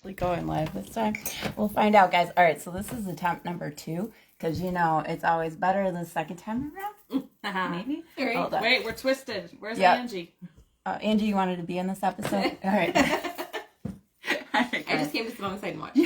actually going live this time. We'll find out, guys. All right, so this is attempt number 2, because, you know, it's always better the second time around. Maybe? Right. Hold on. Wait, we're twisted. Where's Angie? Angie, you wanted to be in this episode? All right. I just came to sit on the side and watch.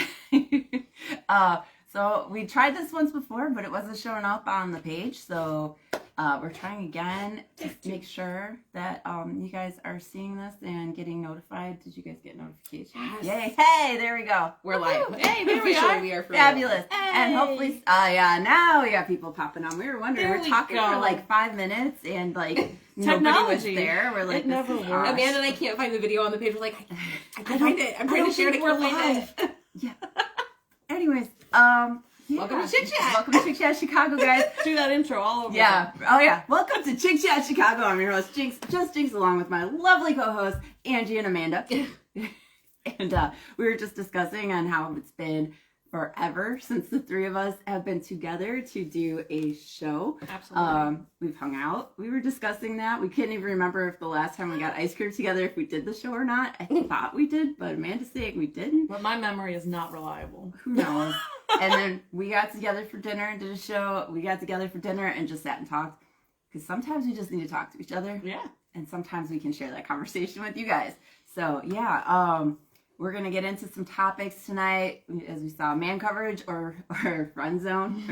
So we tried this once before, but it wasn't showing up on the page. So we're trying again to make sure that you guys are seeing this and getting notified. Did you guys get notifications? Yes. Yay! Hey, there we go. We're live. Hey, there we are. We are for fabulous. Hey. And hopefully, yeah, now we got people popping on. We were wondering. We're talking for like 5 minutes and like nobody was there. We're like, it never works. Amanda and I can't find the video on the page. We're like, I can't find it. I'm trying to share it. We're live. Yeah. Anyways, yeah. Welcome to Chick Chat. Welcome to Chick Chat Chicago, guys. Do that intro all over. Yeah. Again. Oh, yeah. Welcome to Chick Chat Chicago. I'm your host, Jinx. Just Jinx, along with my lovely co-hosts, Angie and Amanda. And we were just discussing on how it's been forever since the three of us have been together to do a show. Absolutely. We've hung out. We were discussing that. We couldn't even remember if the last time we got ice cream together, if we did the show or not. I thought we did, but Amanda's saying we didn't. But my memory is not reliable. Who knows? And then we got together for dinner and did a show. We got together for dinner and just sat and talked. Because sometimes we just need to talk to each other. Yeah. And sometimes we can share that conversation with you guys. So, yeah. We're going to get into some topics tonight, as we saw, man coverage or friend zone.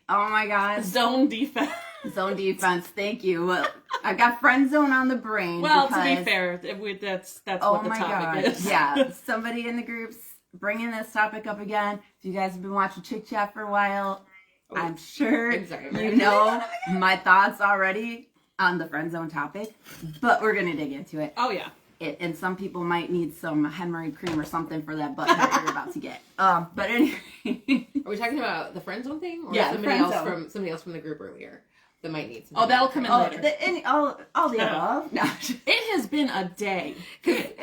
Oh my God. Zone defense. Zone defense, thank you. Well, I got friend zone on the brain. Well, because, to be fair, that's what the topic is. Yeah, somebody in the group's bringing this topic up again. If you guys have been watching Chick Chat for a while, I'm sure you know my thoughts already on the friend zone topic, but we're going to dig into it. Oh, yeah. And some people might need some hemorrhoid cream or something for that butt that you're about to get. But anyway, are we talking about the friend zone thing, or yeah, somebody else from the group earlier that might need some? Oh, that'll come in later. All the above. No, it has been a day.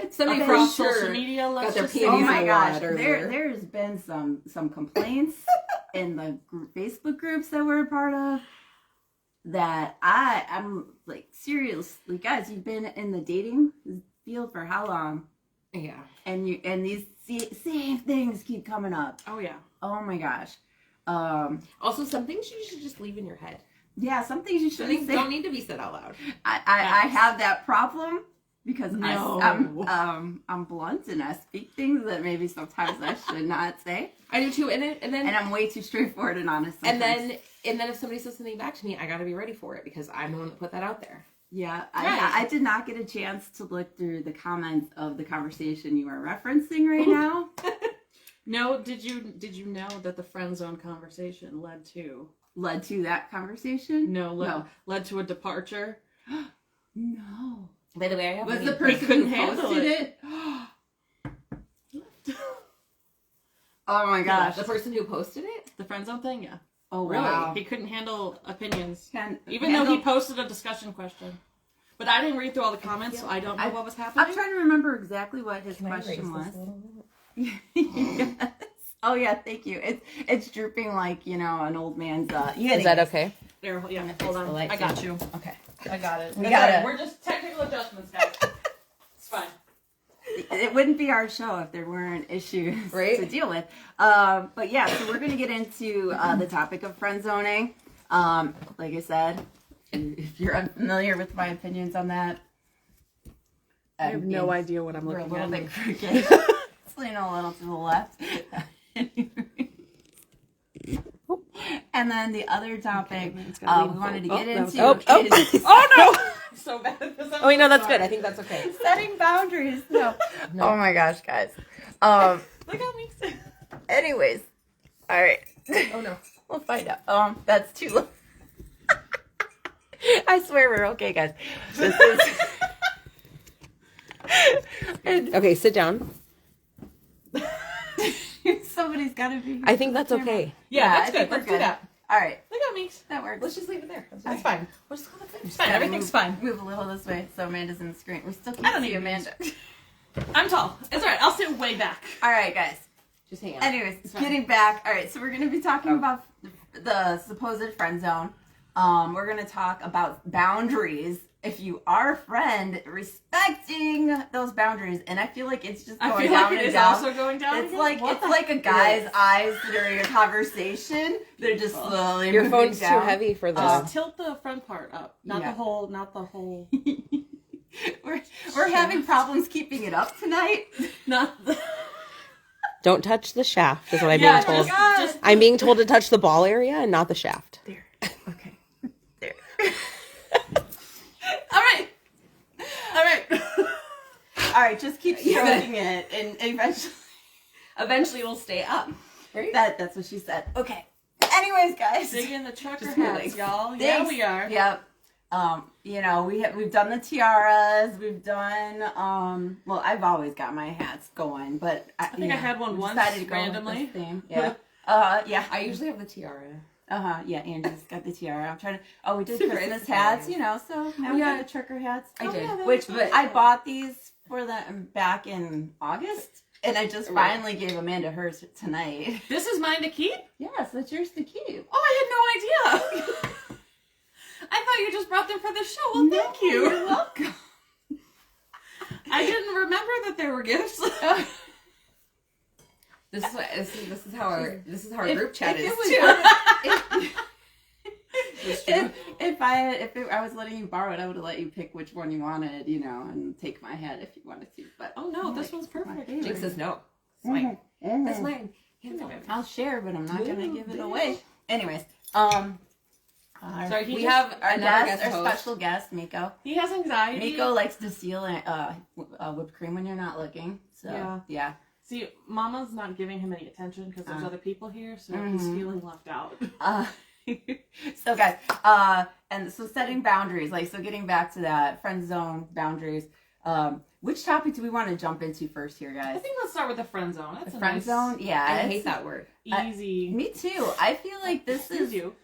Somebody across social media. Let's just say, oh my gosh, there's been some complaints in the Facebook groups that we're a part of. That I'm like, seriously, guys, you've been in the dating field for how long? Yeah. And these same things keep coming up. Oh yeah. Oh my gosh. Also, some things you should just leave in your head. Yeah, some things you shouldn't say. Don't need to be said out loud. I have that problem because I'm blunt and I speak things that maybe sometimes I should not say. I do too, and I'm way too straightforward and honest sometimes. And then if somebody says something back to me, I gotta be ready for it because I'm the one that put that out there. Yeah, I did not get a chance to look through the comments of the conversation you are referencing right now. No, did you know that the friend zone conversation led to that conversation? No, led to a departure. No. By the way, was the person who posted it? Oh my gosh. The person who posted it? The friend zone thing, yeah. Oh, really? Wow. He couldn't handle opinions. Even though he posted a discussion question. But I didn't read through all the comments, so I don't know what was happening. I'm trying to remember exactly what his question was. Yes. Oh, yeah, thank you. It's drooping like, an old man's... Is that okay? There, yeah, hold on. I got you. Okay. I got it. We're just technical adjustments, guys. It's fine. It wouldn't be our show if there weren't issues to deal with. But yeah, so we're going to get into the topic of friend zoning. Like I said, if you're unfamiliar with my opinions on that, I have no idea what I'm looking at. We're a little bit crooked. It's leaning a little to the left. And then the other topic we wanted to get into is... Oh, no! So bad. Oh, wait, no, that's good. I think that's okay. Setting boundaries. No. Oh, my gosh, guys. Look at me. Anyways. All right. Oh, no. We'll find out. That's too low. I swear we're okay, guys. This is... Okay, sit down. Somebody's got to be... I think that's okay. Yeah, that's good. Let's do that. All right. Look at me. That works. Let's just leave it there. That's fine. We'll just go to the thing. It's fine. Everything's fine. Move a little this way so Amanda's in the screen. We still can't see Amanda. I'm tall. It's all right. I'll sit way back. All right, guys. Just hang on. Anyways, getting back. All right, so we're going to be talking about the supposed friend zone. We're going to talk about boundaries if you are a friend, respecting those boundaries. And I feel like it's just going I feel down like it and is down. also going down. It's again? like What it's the like a heck? guy's eyes during a conversation. They're just slowly Your moving phone's down. too heavy for this. Just tilt the front part up, not Yeah. the whole, not the whole. We're having problems keeping it up tonight. Not the. Don't touch the shaft, is what I'm Yeah, being told. just I'm being told to touch the ball area and not the shaft. There. Okay. There. all right, all right. All right, just keep stroking it, and Eventually it'll stay up. Right? that's what she said. Okay. Anyways, guys. Dig in the trucker Just hats, kidding. y'all. Yeah, Thanks. we are. Yep. You know, we've done the tiaras. We've done well, I've always got my hats going, but I think I had one we once decided to go with randomly. this theme. Yeah. Yeah. I usually have the tiara. Yeah, Angie's got the tiara. I'm trying to. Oh, we did Super Christmas surprised. hats, you know. So now we got the trucker hats. I did. yeah, Which that's I bought these for them back in August, and I just finally gave Amanda hers tonight. This is mine to keep? Yes, that's yours to keep. Oh, I had no idea. I thought you just brought them for the show. Well, thank you. You're welcome. I didn't remember that they were gifts. This is how our group chat is it was- too. If I was letting you borrow it, I would have let you pick which one you wanted, you know, and take my hat if you wanted to. But Oh no, this one's perfect. Jinx says no. It's mine. That's mine. Hands on. I'll share, but I'm not gonna give it away. Anyways, Sorry, We have our another guest, guest our host. special guest, Miko. He has anxiety. Miko likes to steal whipped cream when you're not looking. So yeah. See, Mama's not giving him any attention because there's other people here, so he's feeling left out. So guys, and so setting boundaries, like, so getting back to that friend zone boundaries. Which topic do we want to jump into first here, I guys? think let's start with the friend zone. That's The a friend nice, zone, yeah. I it's- hate that word. easy. Me too. I feel like this Excuse is you.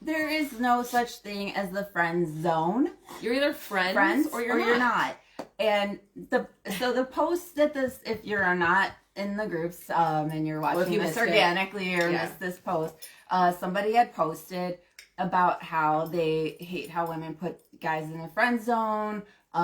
there is no such thing as the friend zone. You're either friends Or or you're not. And the post that this, if you're not in the groups and you're if watching you this missed it. organically or Yeah. missed this post, somebody had posted about how they hate how women put guys in the friend zone. You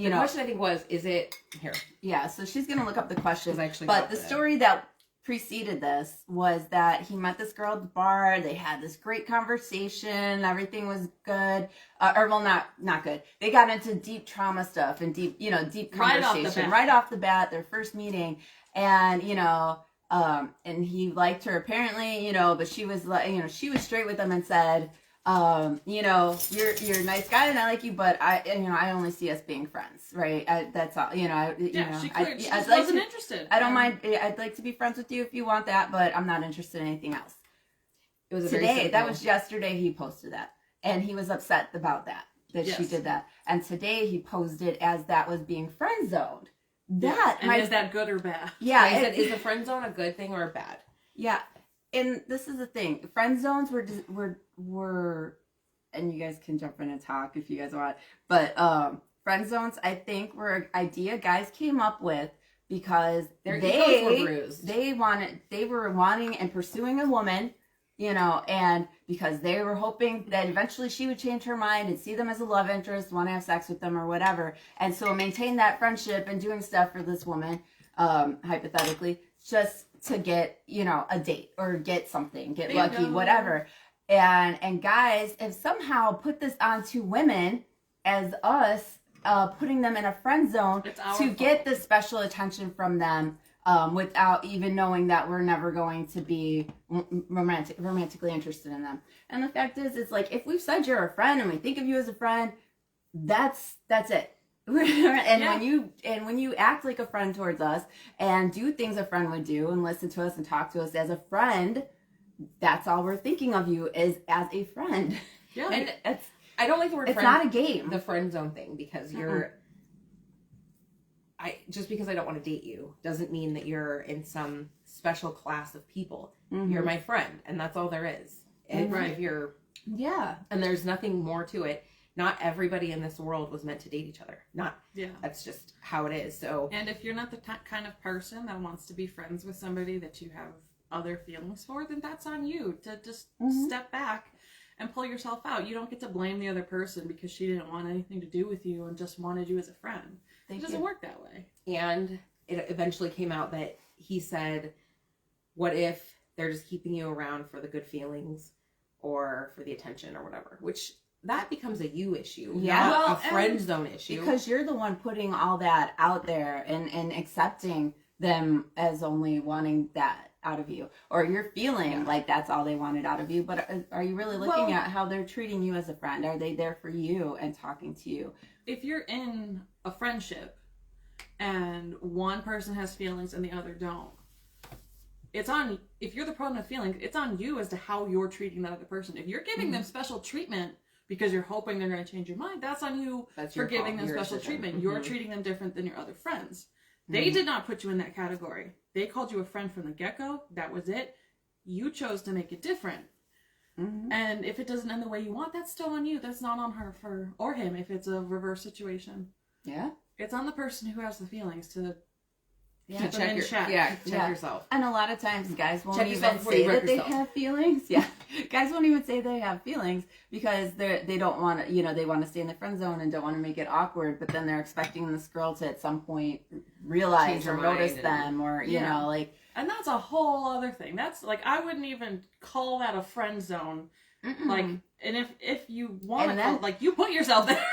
The know, question I think was, is it here? yeah. So she's gonna look up the question. 'Cause I actually But got the that. story that preceded this was that he met this girl at the bar. They had this great conversation. Everything was good, or well, not good. They got into deep trauma stuff and deep Right off the conversation bat. right off the bat. Their first meeting, and and he liked her apparently, but she was like, she was straight with him and said, you're a nice guy and I like you, but I only see us being friends, right? That's all, She just wasn't interested. I don't mind. I'd like to be friends with you if you want that, but I'm not interested in anything else. It was a very Today, that simple- was yesterday, he posted that. And he was upset about that she Yes. did that. And today he posted as that was being friend zoned. And is that good or bad? yeah, I said, is the friend zone a good thing or a bad? yeah. And this is the thing. Friend zones were, and you guys can jump in and talk if you guys want. But friend zones, I think, were an idea guys came up with because Their egos were they bruised. they were wanting and pursuing a woman, and because they were hoping that eventually she would change her mind and see them as a love interest, want to have sex with them or whatever, and so maintain that friendship and doing stuff for this woman, hypothetically, just to get a date or get something, get lucky, Bingo. whatever. And guys have somehow put this onto women as us, putting them in a friend zone It's our to fault. get the special attention from them, without even knowing that we're never going to be romantically interested in them. And the fact is, it's like, if we've said you're a friend and we think of you as a friend, that's it. And when you act like a friend towards us and do things a friend would do and listen to us and talk to us as a friend, that's all we're thinking of you is as a friend. Yeah. And I don't like the word It's friend, not a game. the friend zone thing, because just because I don't want to date you doesn't mean that you're in some special class of people. Mhm. You're my friend, and that's all there is. And Right. if you're, Yeah. and there's nothing more to it. Not everybody in this world was meant to date each other. That's just how it is. So And if you're not the kind of person that wants to be friends with somebody that you have other feelings for, then that's on you to just step back and pull yourself out. You don't get to blame the other person because she didn't want anything to do with you and just wanted you as a friend. It doesn't work that way. And it eventually came out that he said, what if they're just keeping you around for the good feelings or for the attention or whatever? Which that becomes a you issue, not a friend zone issue. Because you're the one putting all that out there and accepting them as only wanting that out of you. Or you're feeling like that's all they wanted out of you. But are you really looking at how they're treating you as a friend? Are they there for you and talking to you? If you're in a friendship and one person has feelings and the other don't, if you're the problem of feelings, it's on you as to how you're treating that other person. If you're giving them special treatment because you're hoping they're going to change your mind, that's on you for giving them special treatment. You're treating them different than your other friends. They did not put you in that category. They called you a friend from the get-go. That was it. You chose to make it different. And if it doesn't end the way you want, that's still on you. That's not on her or him if it's a reverse situation. Yeah. It's on the person who has the feelings to check yourself. And a lot of times guys won't even say that they have feelings. Yeah. Guys won't even say they have feelings because they don't want to, they want to stay in the friend zone and don't want to make it awkward, but then they're expecting this girl to at some point realize or notice them or, you know, like. And that's a whole other thing. That's like, I wouldn't even call that a friend zone. Like, and if you want to, like, you put yourself there.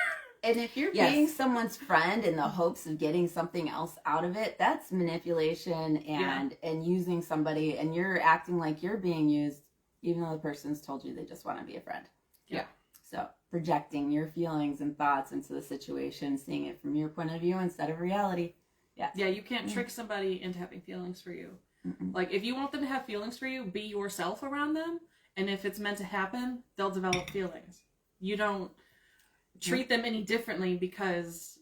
And if you're being someone's friend in the hopes of getting something else out of it, that's manipulation and using somebody, and you're acting like you're being used, even though the person's told you they just want to be a friend. Yeah. So projecting your feelings and thoughts into the situation, seeing it from your point of view instead of reality. Yeah. Yeah, you can't trick somebody into having feelings for you. Like, if you want them to have feelings for you, be yourself around them, and if it's meant to happen, they'll develop feelings. You don't treat them any differently because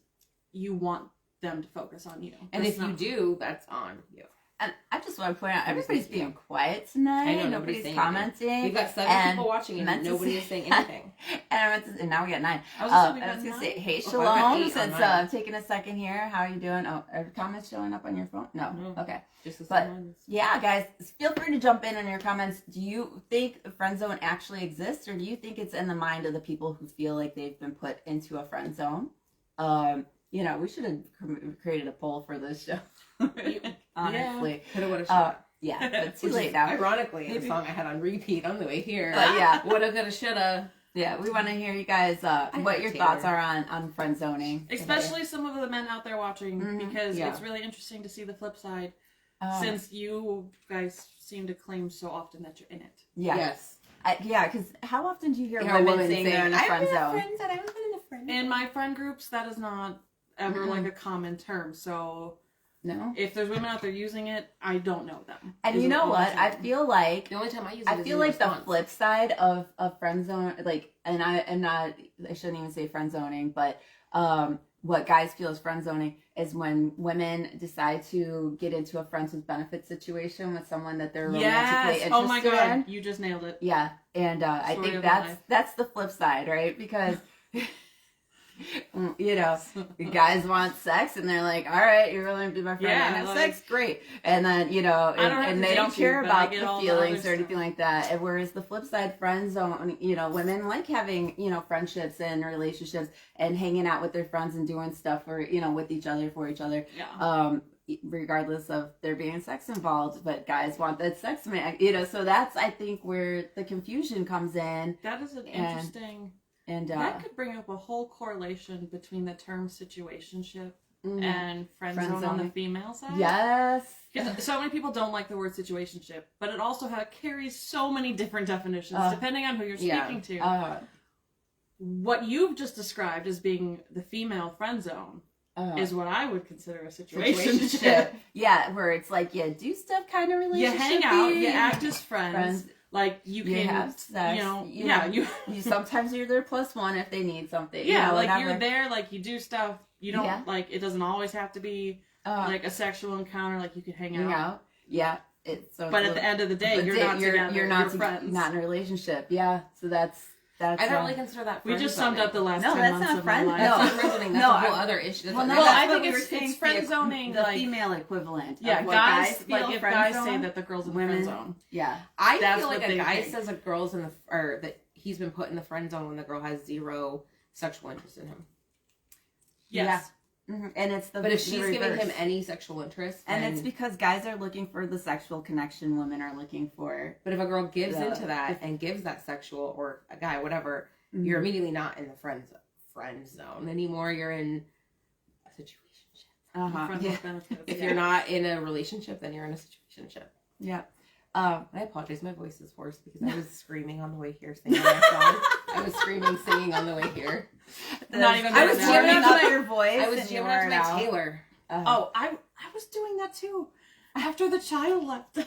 you want them to focus on you. And if you do, that's on you. And I just want to point out, everybody's being quiet tonight. I know, nobody's commenting. Anything. We've got 7 people watching and nobody is saying anything. And now we got 9. I was going to say, hey, Shalom, since I'm taking a second here. How are you doing? Oh, are comments showing up on your phone? No. Okay. But yeah, guys, feel free to jump in on your comments. Do you think a friend zone actually exists, or do you think it's in the mind of the people who feel like they've been put into a friend zone? We should have created a poll for this show. Honestly, coulda, woulda, shoulda. Yeah, but too late now. Ironically, the song I had on repeat on the way here. But woulda, coulda, shoulda. Yeah, we want to hear you guys what your thoughts are on friend zoning, especially some of the men out there watching, because it's really interesting to see the flip side. Since you guys seem to claim so often that you're in it. Yeah. Yes. Because how often do you hear women saying they're in a friend zone? In my friend groups, that is not ever like a common term. So no, if there's women out there using it, I don't know them. And you know what? I feel like the only time I use it, I feel like the flip side of friend zone, like, and I shouldn't even say friend zoning, but what guys feel is friend zoning is when women decide to get into a friends with benefits situation with someone that they're romantically interested in. Oh my God, you just nailed it. Yeah, and I think that's the flip side, right? Because guys want sex and they're like, all right, you're willing to be my friend and have sex, great. And then, and they don't care about the feelings or anything like that. And whereas the flip side, friend zone, women like having, friendships and relationships and hanging out with their friends and doing stuff for, with each other, for each other. Yeah. Regardless of there being sex involved, but guys want that sex, so that's, I think, where the confusion comes in. That is an interesting... And that could bring up a whole correlation between the term situationship and friend zone on the female side. Yes. Because so many people don't like the word situationship, but it also carries so many different definitions depending on who you're speaking to. What you've just described as being the female friend zone is what I would consider a situationship. Yeah, where it's like you do stuff kind of relationship. You hang out, you act as friends. Like you can have sex, you sometimes you're their plus one if they need something. Yeah, like you're there, like you do stuff. You don't like it doesn't always have to be like a sexual encounter. Like you can hang out. Yeah, but at the end of the day, you're not together. You're friends. Not in a relationship. Yeah, so that's. I don't really consider that. We just summed up the last 10 months of my life. No, that's friend zoning. That's a whole other issue. I think it's friend zoning, the female equivalent. Yeah, guys. Like if guys say that the girls in the friend zone. Yeah, I feel like a guy says a girl's in the that he's been put in the friend zone when the girl has zero sexual interest in him. Yes. Mm-hmm. And it's But if the she's giving reverse. him any sexual interest, And then- it's because guys are looking for the sexual connection, women are looking for. But if a girl gives Yeah. into that and gives that sexual, or a guy, whatever, you're immediately not in the friend zone anymore. You're in a situationship. Friends Yeah. with benefits. If you're not in a relationship, then you're in a situationship. Yeah. I apologize. My voice is hoarse because I was screaming on the way here, singing my song. I was screaming, singing on the way here. Not even I was good jamming enough. out to your voice. I was and you jamming out to wore my it out. Taylor. Oh, I was doing that too. After the child left.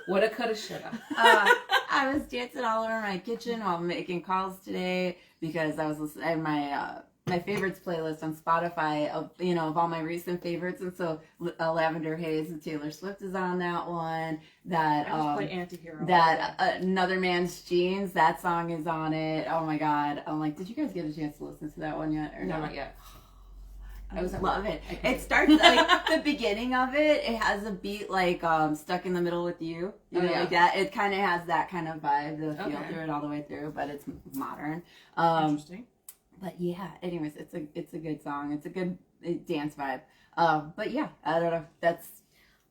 Woulda, coulda, shoulda. I was dancing all over my kitchen while making calls today because I was listening to my favorites playlist on Spotify of all my recent favorites, and so Lavender Haze and Taylor Swift is on that one. That I just play Anti-Hero. that Another Man's Jeans, that song is on it. Oh my god! I'm like, did you guys get a chance to listen to that one yet? Or No, no? not yet. I love it. It starts like the beginning of it. It has a beat like "Stuck in the Middle with You." You know, yeah. like that. It kind of has that kind of vibe, the feel Okay. through it all the way through, but it's modern. Interesting. But yeah, anyways, it's a good song. It's a good dance vibe. But yeah, I don't know.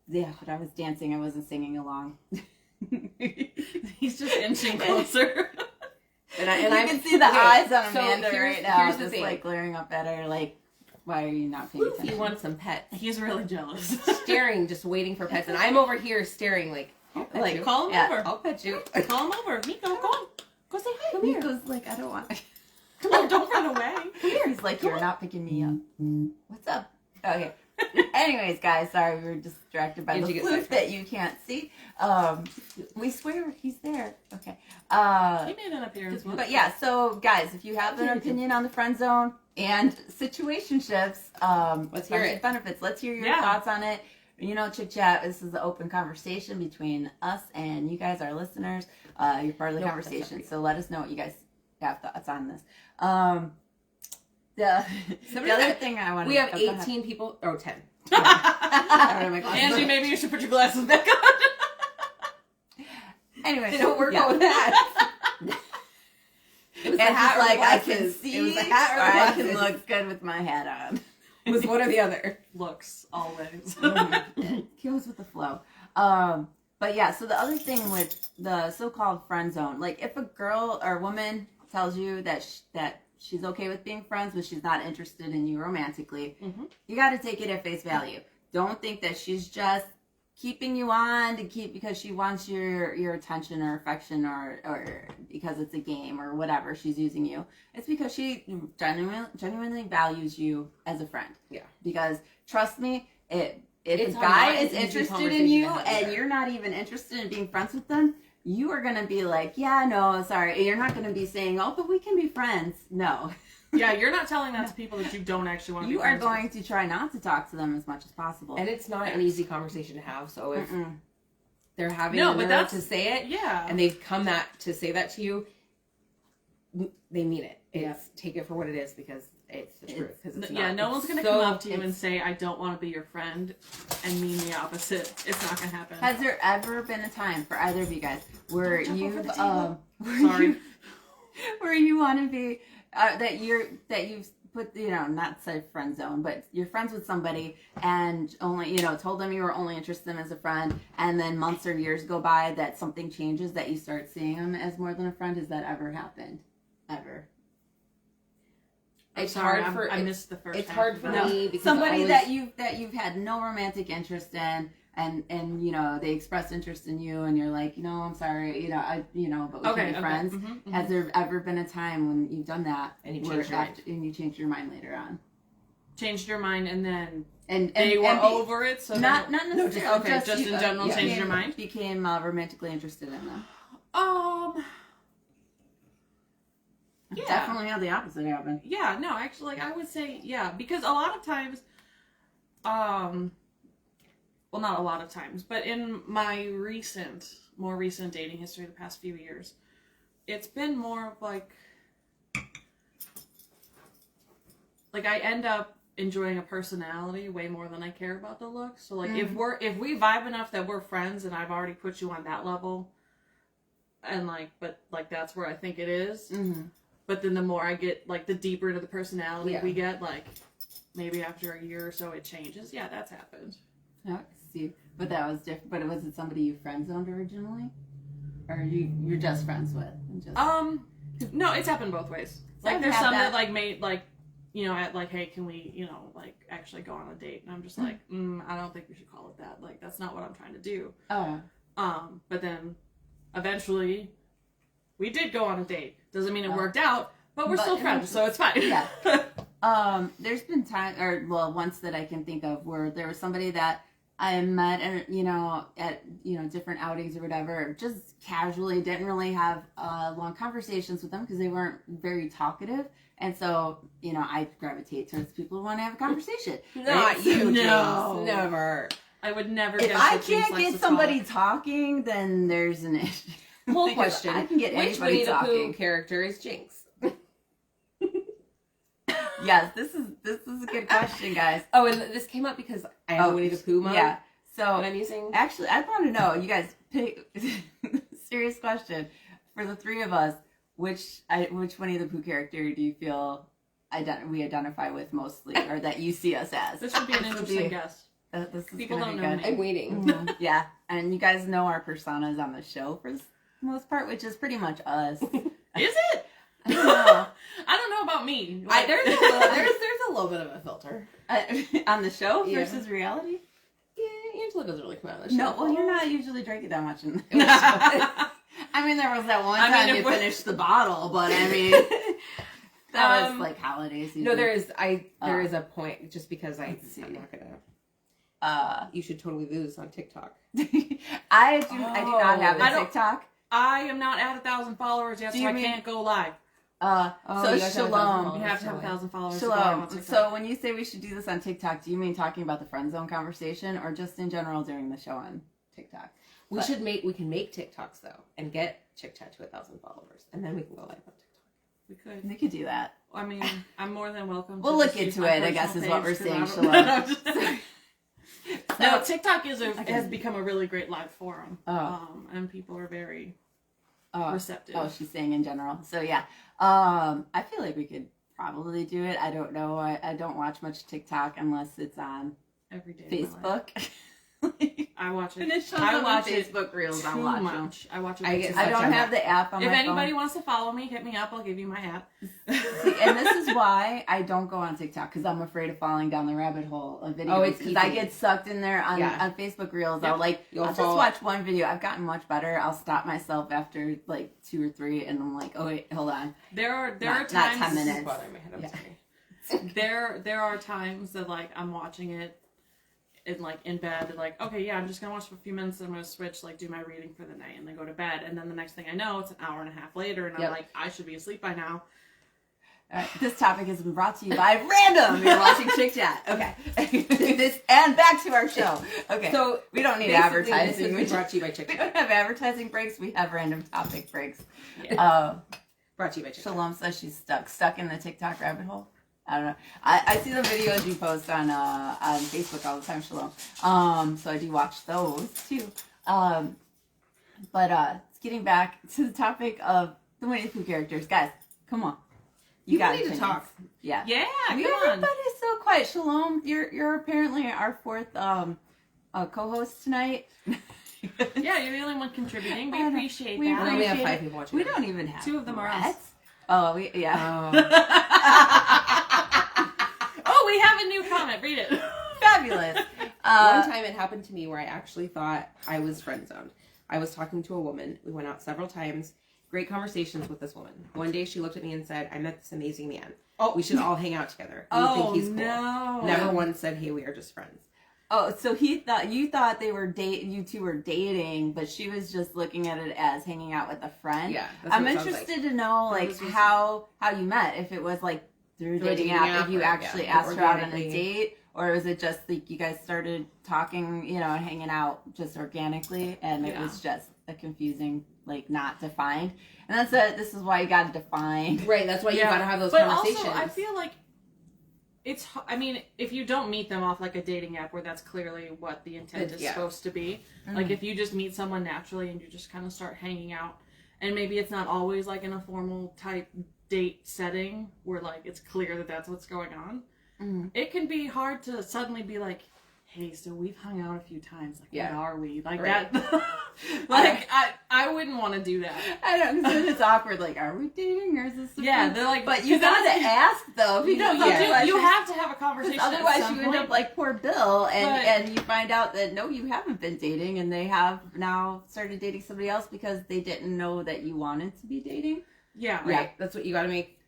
When I was dancing, I wasn't singing along. He's just inching closer. And I you can see the eyes on so Amanda here's- right now, here's the just thing. like glaring up at her, like, why are you not paying He attention? wants some pets. He's really jealous. Staring, just waiting for pets. And I'm over here staring like, I'll pet Like, you. Call him Yeah. over. I'll pet you. Call him over. Nico, go on. Go say hi. Nico's like, I don't want. Come on, don't run away. Come here. He's like, you're not picking me up. What's up? Okay. Anyways, guys, sorry we were distracted by Did the you get flute sidetracked? that you can't see. We swear he's there. Okay. He made an appearance once. But yeah, so guys, if you have an opinion on the friend zone and situationships, Let's hear friends it. with benefits. Let's hear your Yeah. thoughts on it. Chit chat. This is an open conversation between us and you guys, our listeners. You're part of the Nope, that's conversation, not so let us know what you guys have thoughts on this. The other said- thing I want We have go ahead. 18 people. Oh, 10. I don't have my glasses Angie, on. maybe you should put your glasses back on. Anyway, They don't work yeah. out with that. It was And the hat he's or the like, I can glasses. see, It was the hat or or the I can glasses. look good with my hat on. It was one or the other. Looks, always. It goes with the flow. But yeah, so the other thing with the so-called friend zone, like if a girl or woman tells you that she's okay with being friends, but she's not interested in you romantically, you got to take it at face value. Don't think that she's just keeping you on because she wants your attention or affection or because it's a game or whatever, she's using you. It's because she genuinely values you as a friend. Yeah. Because trust me, if It's a guy not is an easy interested in conversation you to have and either. you're not even interested in being friends with them, you are going to be like, yeah, no, sorry. You're not going to be saying, oh, but we can be friends. No. Yeah, you're not telling that to people that you don't actually want to be You are friends with. going to try not to talk to them as much as possible. And it's not an easy conversation to have. So if they're having No, the but nerve that's- to say it, Yeah. and they've come to say that to you, they mean it. Yeah. Take it for what it is because it's the truth. Because it's Yeah, not. no one's It's going to so- come up to you and it's- say, I don't want to be your friend, and mean the opposite. It's not going to happen. Has there ever been a time for either of you guys where Don't jump over you've the table. Sorry. Where you want to be that you've put not say friend zone, but you're friends with somebody and only told them you were only interested in them as a friend, and then months or years go by that something changes that you start seeing them as more than a friend? Has that ever happened? Ever? I'm It's sorry, hard for I missed the first it's half hard of for that. me because Somebody I that was- you've had no romantic interest in, and they expressed interest in you, and you're like, I'm sorry, but we can be friends. Mhm, mhm. Has there ever been a time when you've done that And you where changed your mind. and you changed your mind later on? Changed your mind, and then And they were and over it, so not then- necessarily. okay, just in general, you changed your mind? Became romantically interested in them. Yeah. Definitely had the opposite happen. Yeah, no, actually, I would say, yeah, because a lot of times, well, not a lot of times, but in my more recent dating history, the past few years, it's been more of like I end up enjoying a personality way more than I care about the looks. So, like, if we vibe enough that we're friends and I've already put you on that level, and like, but like that's where I think it is. Mm-hmm. But then the more I get, like, the deeper into the personality Yeah. we get, like, maybe after a year or so it changes. Yeah, that's happened. Oh, see, but that was different. But was it somebody you friend zoned originally, or you're just friends with? And just... No, it's happened both ways. Like, I've there's had some that. that like made like, you know, at like, hey, can we, you know, like actually go on a date? And I'm just like, I don't think we should call it that. Like, that's not what I'm trying to do. Oh. But then eventually we did go on a date. Doesn't mean it worked out, but we're still friends, so it's fine. Yeah. There's been once that I can think of where there was somebody that I met and, you know, at, you know, different outings or whatever, just casually, didn't really have long conversations with them because they weren't very talkative. And so, you know, I gravitate towards people who want to have a conversation. Not you, No. Jinx. Never. I would never If guess I that Jinx can't likes get to somebody talk. talking, then there's an issue. Whole Because question. I can get Which anybody Winnie the Pooh talking. character is Jinx? Yes, this is a good question, guys. Oh, and this came up because I have Winnie the Pooh mug Yeah. that So I'm using. actually, I want to know, you guys, pick, serious question for the three of us. Which Winnie the Pooh character do you feel we identify with mostly, or that you see us as? This would be an This would interesting be- guess. This is People gonna don't be know good. me. I'm waiting. Mhm. Yeah, and you guys know our personas on the show for the most part, which is pretty much us. Is it? I don't know. I don't know about me. There's a little bit of a filter. On the show Yeah. versus reality? Yeah, Angela doesn't really come out of the show. No, well, you're not usually drinking that much. was- I mean, there was that one I mean, time if you we're- finished the bottle, but I mean, that was like holidays. No, there is a point just because I'm Let's see. not gonna. You should totally do this on TikTok. I do not have I a don't- TikTok. I am not at 1,000 followers yet, Do so you I mean- can't go live. So you have to have 1,000 You followers. have to have 1,000 followers. to go on Shalom. TikTok. So when you say we should do this on TikTok, do you mean talking about the friend zone conversation, or just in general during the show on TikTok? We can make TikToks though and get Chick Chat to 1,000 followers, and then we can go live on TikTok. we could. We could do that. I mean, I'm more than welcome. We'll to look just use into my it, I guess, personal is what page, we're saying, 'cause I don't- Shalom. No, just- No, TikTok has become a really great live forum, Oh. and people are very Oh. receptive. Oh, she's saying in general. So yeah, I feel like we could probably do it. I don't know. I don't watch much TikTok unless it's on Every day. of my life. Facebook. I watch it. And it shows I up on watch it Facebook Reels. too I'll watch them. much. I watch it. I way get too such I much. don't have the app on If my anybody phone. wants to follow me, hit me up. I'll give you my app. See, and this is why I don't go on TikTok, because I'm afraid of falling down the rabbit hole of videos. Oh, it's because I easy. get sucked in there on Facebook Reels. Yep. You'll I'll just fall- watch one video. I've gotten much better. I'll stop myself after like 2 or 3, and I'm like, oh wait, hold on. There are Not times 10 minutes. Bothering my head. I'm Yeah. sorry. there are times that like I'm watching it in bed, like, okay, yeah, I'm just gonna watch for a few minutes, and I'm gonna switch, like, do my reading for the night, and then go to bed, and then the next thing I know, it's an hour and a half later, and I'm Yep. like, I should be asleep by now. All right, this topic has been brought to you by Random. You're watching Chick Chat. Okay. And back to our show. Okay. So we don't need basically, advertising. This We is brought to you by Chick we Chat. don't have advertising breaks. We have random topic breaks. Yeah. Brought to you by Chick Chat. Shalom says she's stuck in the TikTok rabbit hole. I don't know. I see the videos you post on Facebook all the time, Shalom. So I do watch those too. But getting back to the topic of the Winnie the Pooh characters, guys, come on. You got need to opinions. talk. Yeah. Yeah, come on. Everybody's so quiet. Shalom, you're apparently our fourth co-host tonight. Yeah, you're the only one contributing. We I know. appreciate We that. I only have appreciate 5 people watching. We don't even have 2 of them are us. Reds. Oh, yeah. Oh, we have a new comment. Read it. Fabulous. One time it happened to me where I actually thought I was friend zoned. I was talking to a woman. We went out several times. Great conversations with this woman. One day she looked at me and said, I met this amazing man. Oh. We should all hang out together. We Oh, think he's cool. no. Never once said, hey, we are just friends. Oh, so you thought they were you two were dating, but she was just looking at it as hanging out with a friend. Yeah. That's I'm what it sounds interested to know That like was just- how you met. If it was like through a Through a dating dating app, app if you or, actually yeah, asked her out on a organically. date, or was it just like you guys started talking, and hanging out just organically, and it Yeah. was just a confusing, like not defined. And this is why you got to define. Right. That's why you Yeah. got to have those But conversations. also, I feel like I mean, if you don't meet them off like a dating app where that's clearly what the intent is Yeah. supposed to be, Mm-hmm. like if you just meet someone naturally and you just kind of start hanging out, and maybe it's not always like in a formal type date setting where like it's clear that that's what's going on. Mhm. It can be hard to suddenly be like, hey, so we've hung out a few times. Like, Yeah. what are we? Like Right. that. Like, I wouldn't want to do that. I don't know, because it's awkward. Like, are we dating or is this? Yeah, they're like, but you 'cause gotta that's- ask though. If you don't, Yeah. You have to have a conversation. Because otherwise, at some you end point. up like poor Bill, But- and you find out that no, you haven't been dating, and they have now started dating somebody else because they didn't know that you wanted to be dating. Yeah, Right. Yeah. That's what you got to make.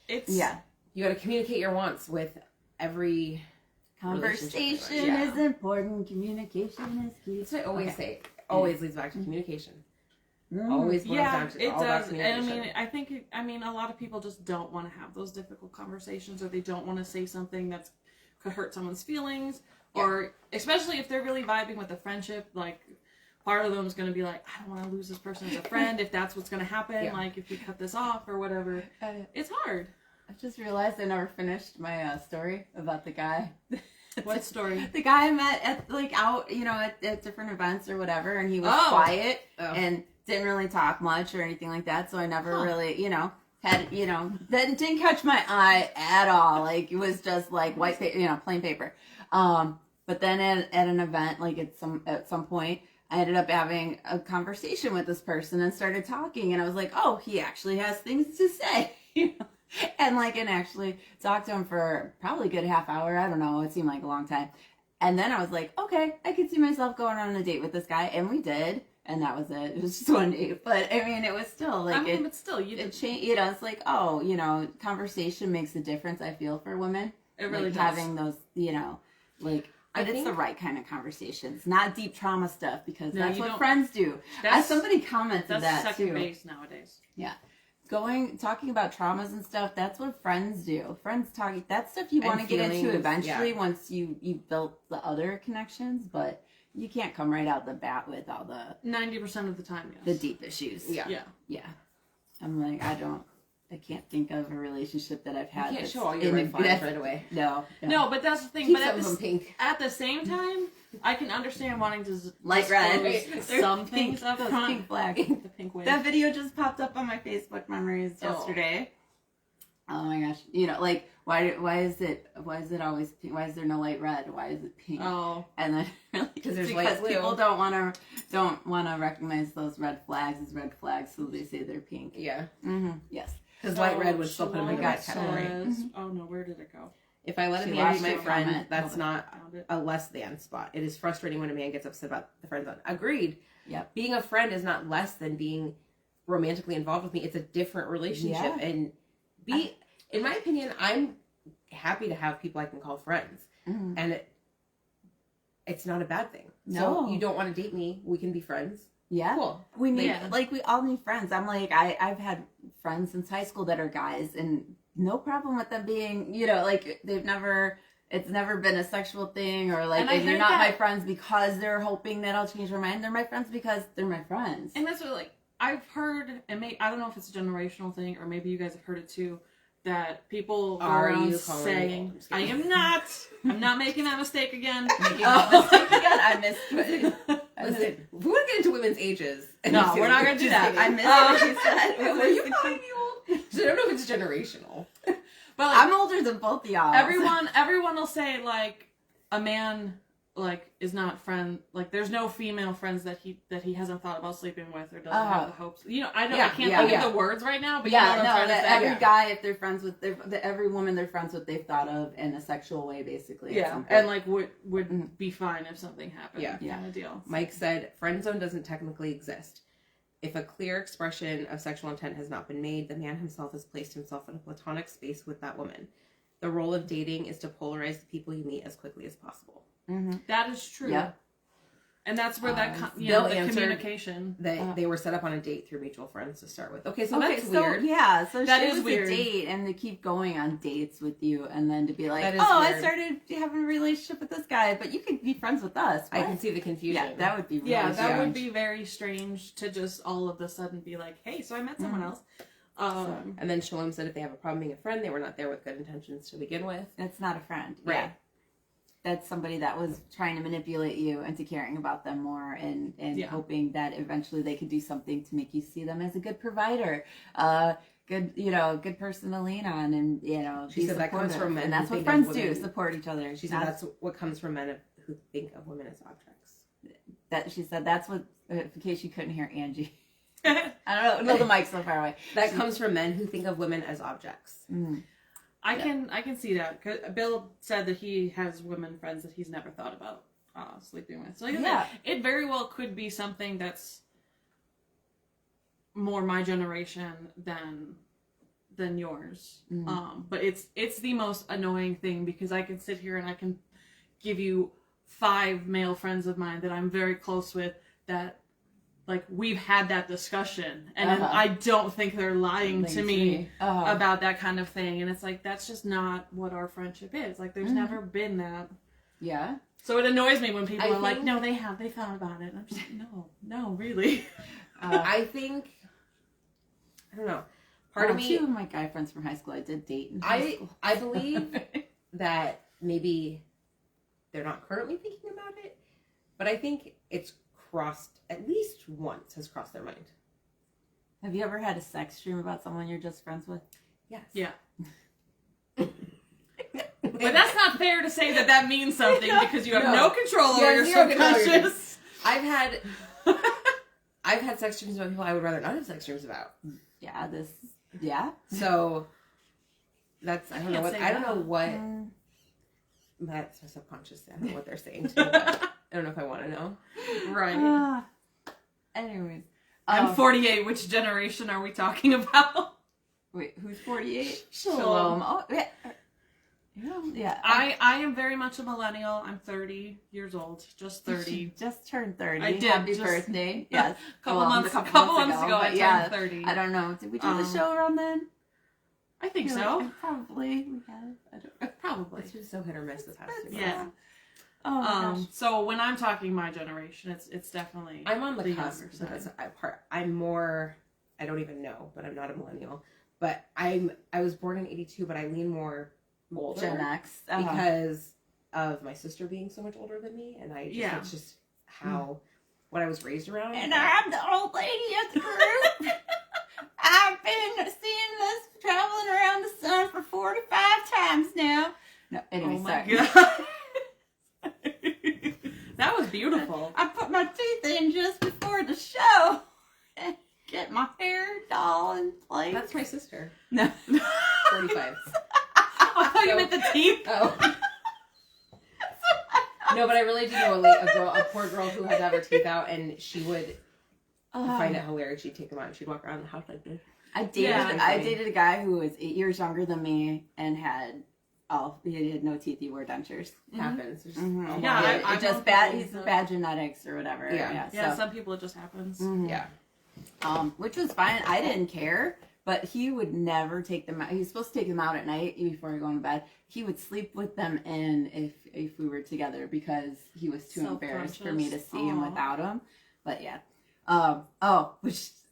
It's Yeah, You got to communicate your wants with every. conversation Yeah. is important. Communication is key. That's what I always Okay. say. Always leads back to communication. Mm. Always boils Yeah, down to it all about does. And I communication. mean, a lot of people just don't want to have those difficult conversations, or they don't want to say something that's could hurt someone's feelings, or especially if they're really vibing with a friendship, like part of them is going to be like, I don't want to lose this person as a friend if that's what's going to happen, Yeah. like if we cut this off or whatever. It's hard. I just realized I never finished my story about the guy. What story? The guy I met at like out, at different events or whatever, and he was Oh. quiet Oh. and didn't really talk much or anything like that. So I never Huh. really, had, that didn't catch my eye at all. Like it was just like white paper, plain paper. But then at an event, like at some point, I ended up having a conversation with this person and started talking, and I was like, oh, he actually has things to say. And actually talked to him for probably a good half hour. I don't know. It seemed like a long time. And then I was like, okay, I could see myself going on a date with this guy. And we did. And that was it. It was just one date. But I mean, it was still like, but still, it changed, it's like, oh, conversation makes a difference, I feel, for women. it really like does. having those, but it's think- the right kind of conversations, not deep trauma stuff, because No, that's you what don't- friends do. That's- Somebody commented That's that second too. base nowadays. Talking about traumas and stuff, that's what friends do. Friends talk, that's stuff you And want to get into feelings, eventually yeah. once you've built the other connections, but you can't come right out the bat with all the 90% of the time, yes. the deep issues. Yeah. Yeah. I'm like, I can't think of a relationship that I've You had. can't that's show all your in red the- flags that's- right away. No. No, but that's the thing. Keep But some of them pink. at the same time, I can understand wanting to Light red. disclose They're some pink, things up those front. pink flags. The pink wave. That video just popped up on my Facebook memories Oh. yesterday. Oh my gosh! Why is it always pink? Why is there no light red? Why is it pink? Oh, And then really, Because there's because light blue. people don't want to recognize those red flags as red flags, so they say they're pink. Yeah. Mm-hmm. Yes. Because light red would still put him in the Shalom right category. says, oh no, where did it go? If I let a She man lost be my your friend, comment. that's not Found it. a less than spot. It is frustrating when a man gets upset about the friend zone. Agreed. Yep. Being a friend is not less than being romantically involved with me. It's a different relationship. Yeah. And in my opinion, I'm happy to have people I can call friends. Mhm. And it's not a bad thing. No. So you don't want to date me, we can be friends. Yeah. Cool. We need Yeah. we all need friends. I'm like I've had friends since high school that are guys, and no problem with them being it's never been a sexual thing, or And I they're think not my that- friends because they're hoping that I'll change their mind. They're my friends because they're my friends. And that's what I've heard, and I don't know if it's a generational thing, or maybe you guys have heard it too, that people go Are around you calling me saying, old? I'm just I kidding. am not. I'm not making that mistake again. Making that mistake again, I missed it. Listen, we want to get into women's ages. No, we're not gonna do that. I missed what you said. Were you calling me old? So I don't know if it's generational. But like, I'm older than both of y'all. everyone will say like a man is not there's no female friends that he hasn't thought about sleeping with or doesn't have the hopes. I Yeah, can't yeah, think yeah. of the words right now, but Yeah, you know what I'm no, trying to that say. every Yeah. guy, if they're friends with every woman they're friends with, they've thought of in a sexual way, basically. at Yeah, some point. and would Mhm. be fine if something happened. Yeah. Kind of deal. Mike said, friend zone doesn't technically exist. If a clear expression of sexual intent has not been made, the man himself has placed himself in a platonic space with that woman. The role of dating is to polarize the people you meet as quickly as possible. Mhm. That is true. Yeah. And that's where Bill the answered communication. They were set up on a date through mutual friends to start with. Okay, so Okay, that's so weird. yeah, so That she is was weird. a date, and to keep going on dates with you, and then to be like, That is oh, I weird. started having a relationship with this guy, but you could be friends with us. I What? can see the confusion. Yeah, that would be really Yeah, that strange. would be very strange to just all of a sudden be like, hey, so I met someone Mhm. else. And then Shalom said if they have a problem being a friend, they were not there with good intentions to begin with. It's not a friend. Right. Yeah. that's somebody that was trying to manipulate you into caring about them more and hoping that eventually they could do something to make you see them as a good provider, good person to lean on, and she said that comes from men, and that's what friends do, support each other. She said that's what comes from men who think of women as objects. That she said that's what, in case you couldn't hear Angie. I don't know. No, the mic's so far away. That comes from men who think of women as objects. I can see that. 'Cause Bill said that he has women friends that he's never thought about sleeping with. So it very well could be something that's more my generation than yours. But it's the most annoying thing, because I can sit here and I can give you 5 male friends of mine that I'm very close with that, like, we've had that discussion, and I don't think they're lying to me about that kind of thing. And it's like, that's just not what our friendship is. Like, there's never been that. Yeah. So it annoys me when people are like, no, they thought about it. And I'm just like, no, really. I think, I don't know. Part of me, 2 of my guy friends from high school I did date in high school. I believe that maybe they're not currently thinking about it, but I think it's crossed, at least once has crossed their mind. Have you ever had a sex dream about someone you're just friends with? Yes. Yeah. But that's not fair to say that means something, because you have no control over your subconscious. I've had sex dreams about people I would rather not have sex dreams about. Yeah. So that's, I don't know what that's my subconscious. I don't know what they're saying to me, but I don't know if I want to know. Right. Anyways. I'm 48. Which generation are we talking about? Wait, who's 48? Shalom. Oh, yeah. Yeah. I am very much a millennial. I'm 30 years old. Just 30. Just turned 30. I did. Happy birthday. Yes. A couple months ago, I turned 30. I don't know. Did we do the show around then? I think so. Probably. We have. I don't know. Probably. It's been so hit or miss this past 2 months. Yeah. Oh my gosh. So when I'm talking my generation, it's definitely I'm on the younger cusp. side. I'm more, I don't even know, but I'm not a millennial. But I was born in 82, but I lean more older. Gen X. Because of my sister being so much older than me, and it's just how what I was raised around. And I'm the old lady of the group. I've been seeing this traveling around the sun for 45 times now. No, anyway, sorry. God. That was beautiful. I put my teeth in just before the show and get my hair all in place. That's my sister. No. 45. I thought you meant the teeth. Oh. No, but I really do know a poor girl who had to have her teeth out, and she would find it hilarious. She'd take them out and she'd walk around the house like this. I dated a guy who was 8 years younger than me and he had no teeth. He wore dentures. It happens. It's just bad. He's bad genetics or whatever. Yeah. Some people it just happens. Mm-hmm. Yeah. Which was fine. I didn't care, but he would never take them out. He was supposed to take them out at night before going to bed. He would sleep with them in if we were together because he was too embarrassed for me to see him without them. But yeah.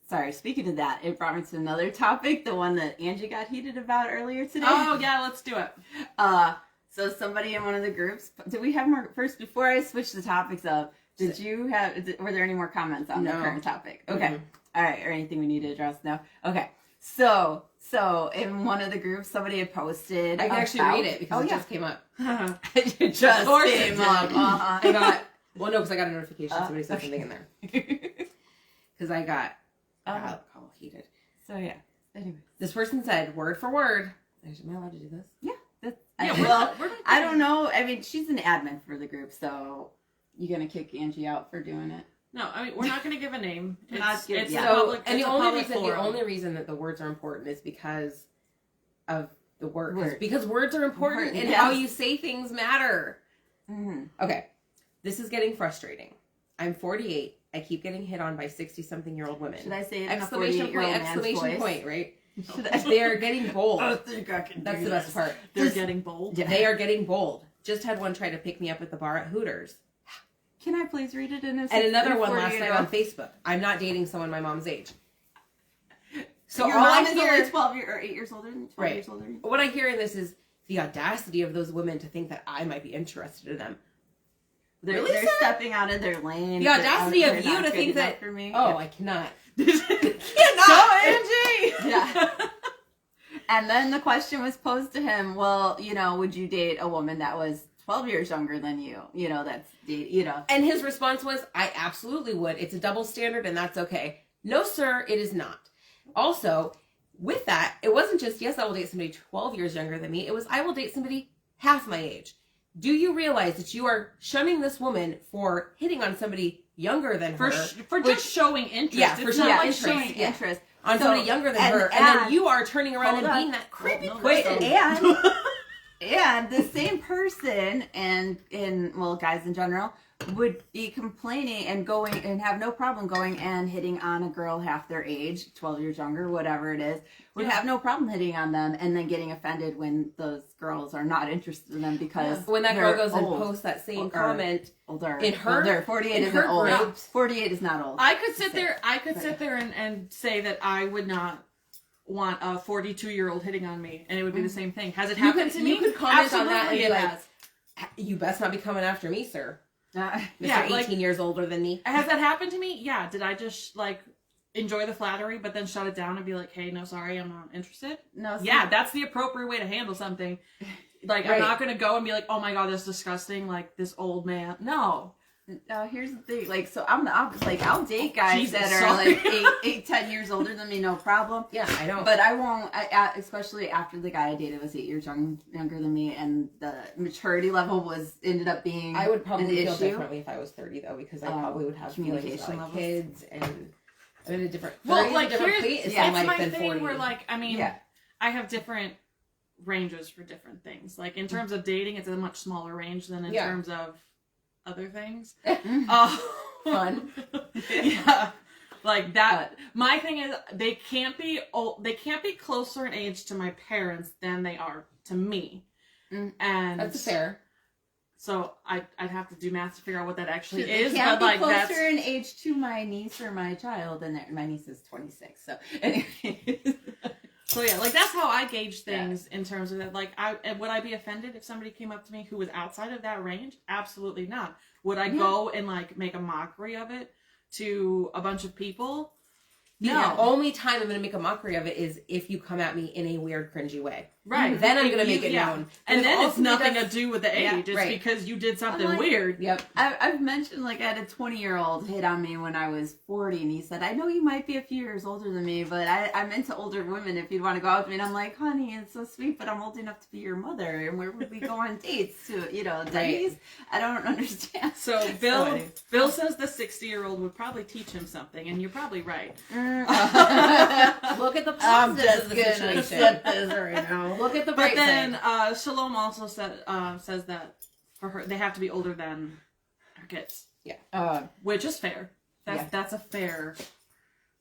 Sorry, speaking of that, it brought me to another topic, the one that Angie got heated about earlier today. Oh, yeah, let's do it. So somebody in one of the groups, did we have more, first, before I switch the topics up, were there any more comments on the current topic? Okay. Mm-hmm. All right, or anything we need to address now? Okay. So in one of the groups, somebody had posted. I can actually read it because it just came up. It just came up. I got, because I got a notification. Somebody said something in there. Because I got all heated. So yeah. Anyway, this person said word for word. Am I allowed to do this? Yeah. We're I don't know. I mean, she's an admin for the group, so you gonna kick Angie out for doing it? No, I mean we're not gonna give a name. It's the only reason that the words are important is because of the word. Because words are important and how you say things matter. Mm-hmm. Okay, this is getting frustrating. I'm 48. I keep getting hit on by 60-something-year-old women. Should I say it in exclamation point, right? They are getting bold. That's the best part. They're getting bold. Yeah. They are getting bold. Just had one try to pick me up at the bar at Hooters. Can I please read it in a And another one last night on Facebook. I'm not dating someone my mom's age. So your all mom I is hear, only 12 or 8 years older than 12 years older. What I hear in this is the audacity of those women to think that I might be interested in them. They're Sarah? stepping out of their lane. The audacity They're of you not to good think enough that. for me. Oh, I cannot. Go, Angie! Yeah. And then the question was posed to him, well, you know, would you date a woman that was 12 years younger than you? You know, that's, you know. And his response was, I absolutely would. It's a double standard and that's okay. No, sir, it is not. Also, with that, it wasn't just, yes, I will date somebody 12 years younger than me. It was, I will date somebody half my age. Do you realize that you are shunning this woman for hitting on somebody younger than her? For just showing interest. Yeah, for It's showing not like interest. showing Yeah. interest. On So- somebody younger than and- her. And then and- you are turning around Hold and on. being that creepy Well, no, Wait, person. and the same person and well, guys in general would be complaining and going and have no problem going and hitting on a girl half their age, 12 years younger, whatever it is, would have no problem hitting on them and then getting offended when those girls are not interested in them because When that girl they're goes and old, posts that same or comment, older. in her- older. 48 in isn't her old. groups- 48 is not old. I could sit there and say that I would not want a 42-year-old hitting on me, and it would be the same thing. Has it You happened could- to me? you could comment on that and Absolutely be it like, has. you best not be coming after me, sir. Mr. Yeah, 18 like- years older than me. Has that happened to me? Yeah. Did I just enjoy the flattery, but then shut it down and be like, "Hey, no, sorry, I'm not interested." No, Yeah, that's the appropriate way to handle something. Right. I'm not gonna go and be like, "Oh my god, that's disgusting." Like this old man. No. No, here's the thing. Like, so I'm the opposite. Like, I'll date guys Jesus, that are sorry. like 10 years older than me, no problem. Yeah, I know. But I won't, especially after the guy I dated was 8 years younger than me, and the maturity level ended up being I would probably an feel issue. differently if I was 30, though, because I probably would have feelings communication about levels. kids and I'm in a different. Well, 30 like is a different here's place yeah, than it's life my than thing 40. where I mean, Yeah. I have different ranges for different things. Like in terms of dating, it's a much smaller range than in Yeah. terms of other things. Fun. Yeah. Like that. My thing is, they can't be old. They can't be closer in age to my parents than they are to me. And That's fair. so I'd have to do math to figure out what that actually They is. can't But be like closer that's in age to my niece or my child, and my niece is 26. So, anyway. so yeah, like that's how I gauge things in terms of that. Like, would I be offended if somebody came up to me who was outside of that range? Absolutely not. Would I go and make a mockery of it to a bunch of people? The No. only time I'm going to make a mockery of it is if you come at me in a weird, cringy way. Right. Then I'm going to make it Yeah. known. And If then all it's somebody nothing does- to do with the age. Yeah, It's right. because you did something I'm like- weird. Yep. I've mentioned, like, I had a 20-year-old hit on me when I was 40, and he said, I know you might be a few years older than me, but I'm into older women if you'd want to go out with me. And I'm like, honey, it's so sweet, but I'm old enough to be your mother, and where would we go on dates? To, Denny's? I don't understand. So Bill anyways. Bill says the 60-year-old would probably teach him something, and you're probably right. Look at the I'm positives just of the gonna situation. accept this right now. Look at the But bright then side. Shalom also says that for her they have to be older than her kids, which is fair. That's a fair.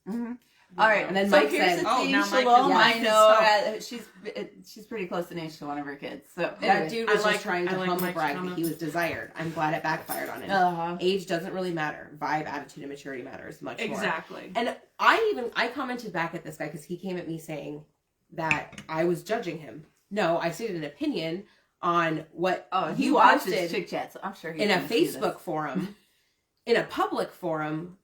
Mhm. All right, And then so Mike here's said- the Oh, thing, now Mike Shalom, is- I Mike know is- she's pretty close in age to one of her kids. So That anyway. dude I was like- just trying to I like humble Mike's brag that comment. he was desired. I'm glad it backfired on him. Uh-huh. Age doesn't really matter. Vibe, attitude, and maturity matters much more. Exactly. And I commented back at this guy because he came at me saying that I was judging him. No, I stated an opinion on what He you watched his posted chick chat, so I'm sure he's in a gonna see this. Facebook forum, in a public forum,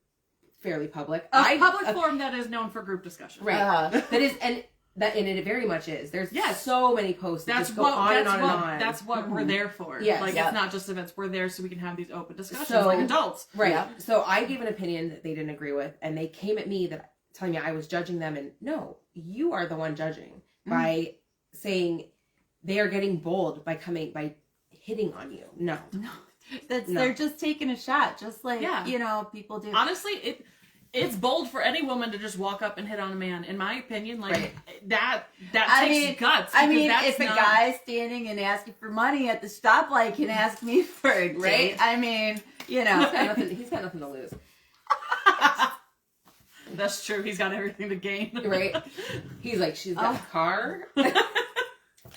fairly public. A public forum that is known for group discussion. Right. Uh-huh. That is, and it very much is. There's Yes. so many posts that That's just go what on and on and on. that's what we're there for. Yes. Like Yeah. it's not just events. We're there so we can have these open discussions So- like adults. Right. Yeah. So I gave an opinion that they didn't agree with, and they came at me telling me I was judging them, and no, you are the one judging by saying they are getting bold by hitting on you. No. No, No. they're just taking a shot, just like Yeah. people do. Honestly, it's bold for any woman to just walk up and hit on a man. In my opinion, Right. that I takes mean- guts. I because mean, that's if a not- guy standing and asking for money at the stoplight can ask me for a date, Right. I mean, He's got nothing to lose. That's true. He's got everything to gain. Right? He's like, she's got a car.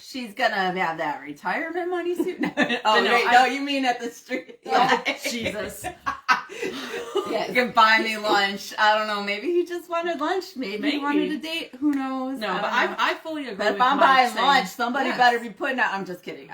she's gonna have that retirement money soon. Oh, But no, wait, I- no, you mean at the street? Oh, Jesus. Yes. You can buy me lunch. I don't know. Maybe he just wanted lunch. Maybe he wanted a date. Who knows? No, but I fully agree But with if I'm Mike buying saying, lunch, somebody Yes. better be putting out. I'm just kidding.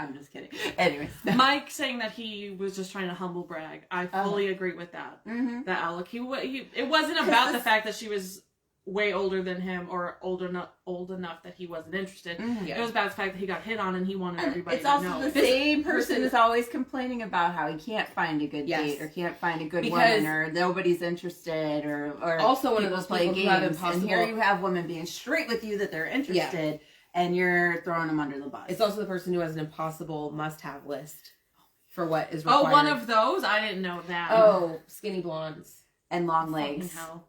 Anyways. Mike saying that he was just trying to humble brag. I fully agree with that. Mm-hmm. That Alec, it wasn't about the fact that she was way older than him or old enough that he wasn't interested. Mm-hmm. It was about the fact that he got hit on and he wanted everybody It's to also know. the same person is always complaining about how he can't find a good Yes. date or can't find a good Because- woman or nobody's interested or Also one of people those play people who have games. impossible- And here you have women being straight with you that they're interested and you're throwing them under the bus. It's also the person who has an impossible must-have list for what is required. Oh, one of those? I didn't know that. Oh, skinny blondes. and long Fucking legs. hell.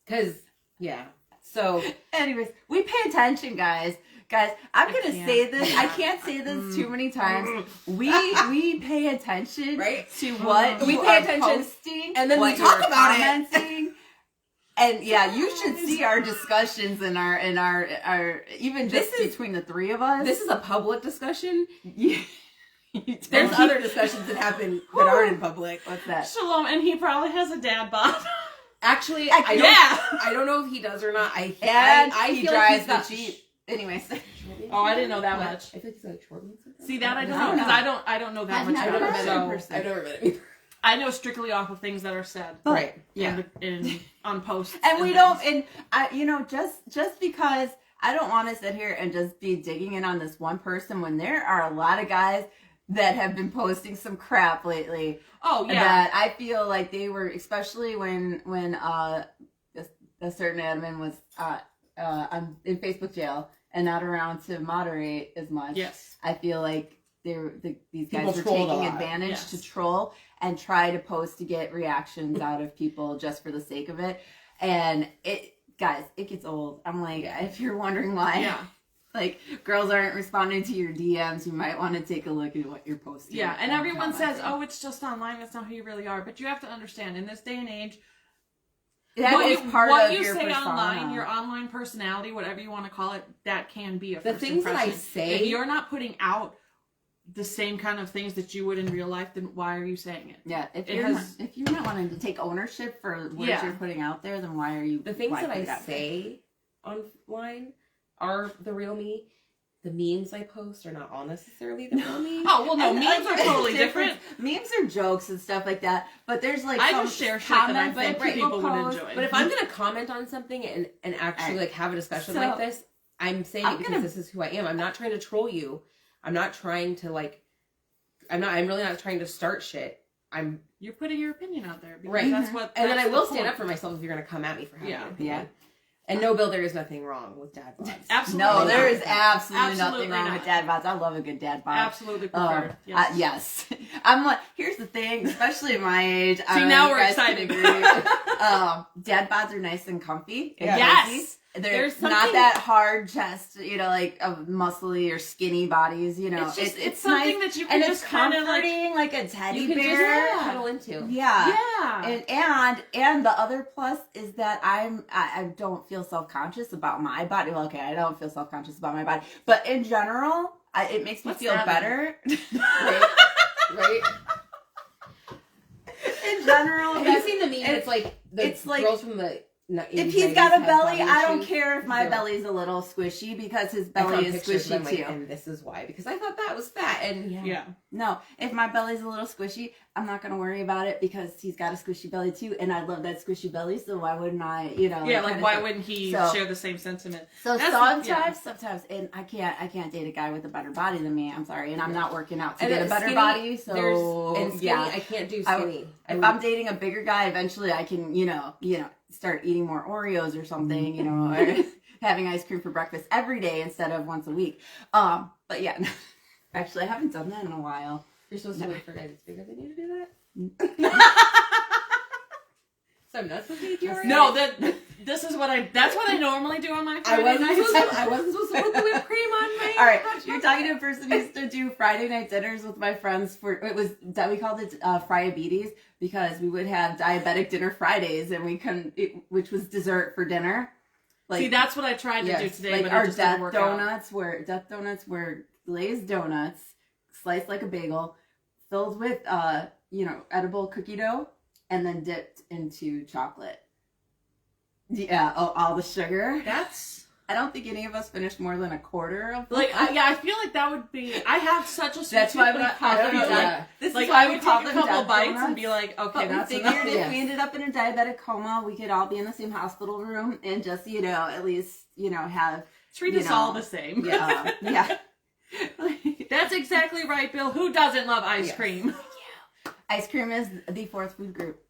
Because, yeah. So, Anyways, we pay attention, guys. Guys, I'm I gonna can't. say this. I can't say this too many times. We pay attention Right? to what We you pay are attention, posting, and then we what talk you're about it. commenting. And yeah, you should see our discussions in our even just This is- between the three of us. this is a public discussion. Yeah. There's other discussions that happen that aren't in public. What's that? Shalom, and he probably has a dad bod. Actually, I- I don't know if he does or not. And I he feel drives like the he's got Jeep. Anyways, Oh, I didn't know that What? much. I feel like he's got like short ones. See, that I don't I know, don't because know. I don't know that I've much never about met it. him in So person. I've never met him either. I know strictly off of things that are said. But- Right. Yeah. On posts. And we things. don't, and I, just because I don't want to sit here and just be digging in on this one person when there are a lot of guys that have been posting some crap lately Oh, yeah. that I feel like they were, especially when a certain admin was in Facebook jail and not around to moderate as much. Yes. I feel like these guys People were trolled a taking lot. advantage Yes. to troll and try to post to get reactions out of people just for the sake of it. And it gets old. I'm like, if you're wondering why, Yeah. like girls aren't responding to your DMs, you might want to take a look at what you're posting. Yeah, and everyone says, commenting. "Oh, it's just online. That's not who you really are." But you have to understand, in this day and age, that what is you, part what of you your say persona. online, your online personality, whatever you want to call it, that can be a The first things that I impression. say- If you're not putting out the same kind of things that you would in real life, then why are you saying it? Yeah, if It you're has- not, if you're not wanting to take ownership for what Yeah. you're putting out there, then why are you? The things why that put I it out there? say online are the real me. The memes I post are not all necessarily the real me. Oh well, no, And, memes like, are totally there's different. Memes are jokes and stuff like that, but there's like I some just share shit that I comments think that people would post. enjoy. But if I'm gonna comment on something and actually like have a discussion So- like this, I'm saying I'm it because gonna- this is who I am. I'm not trying to troll you. I'm not trying to like. I'm really not trying to start shit. I'm You're putting your opinion out there because Right. that's what. and then that's I the will stand point. up for myself if you're gonna come at me for having Yeah. an opinion. Yeah. And no, Bill, there is nothing wrong with dad bods. Absolutely. No, not. there is absolutely nothing Absolutely wrong not. with dad bods. I love a good dad bod. Absolutely preferred. Yes. Yes. I'm like, here's the thing, especially at my age. See, now you we're guys can excited. agree. Dad bods are nice and comfy. and Yes. cozy. They're There's not something- that hard chest, like of muscly or skinny bodies. It's just it's something nice, that you can and just it's kind of like. comforting, like a teddy You can bear. just cuddle into. Yeah. Yeah. And the other plus is that I don't feel self-conscious about my body. Well, okay, I don't feel self-conscious about my body, but in general, it makes me What's feel that better. Right? In general, Have you seen the meme? It's like the it's like- girls from the. if he's got a belly, I don't issues. care if my They're- belly's a little squishy because his I found belly is pictures of them, squishy like, too. and this is why, because I thought that was fat, and Yeah. No, if my belly's a little squishy, I'm not gonna worry about it because he's got a squishy belly too, and I love that squishy belly. So why wouldn't I? Yeah, like kinda why thing. wouldn't he So- share the same sentiment? So That's- sometimes, and I can't date a guy with a better body than me. I'm sorry, and I'm not working out to And get a then better skinny, body. So and skinny, yeah, I can't do I- skinny. if I'm dating a bigger guy, eventually I can, start eating more Oreos or something, or having ice cream for breakfast every day instead of once a week. But yeah, actually, I haven't done that in a while. You're supposed to wait for guys bigger than you to do that. So I'm not supposed to eat your No, that's what I normally do on my I Friday wasn't nights. supposed to put the whipped cream on my. All right, hot you're chocolate. talking to a person who used to do Friday night dinners with my friends. We called it Friabetes because we would have diabetic dinner Fridays, and we couldn't, which was dessert for dinner. See, that's what I tried to do today, like but our it just didn't death work out. donuts were glazed donuts, sliced like a bagel, filled with edible cookie dough and then dipped into chocolate. Yeah, all the sugar. That's I don't think any of us finished more than a quarter of like, I feel like that would be. I have such a sweet That's why tooth, we but call I them feel like, yeah. This like is why I we would call take a them couple death bites donuts. and be like, okay, But we that's figured enough. if we ended up in a diabetic coma, we could all be in the same hospital room and just, at least, have... Treat us all the same. Yeah, yeah. That's exactly right, Bill. Who doesn't love ice Yes. cream? Ice cream is the fourth food group.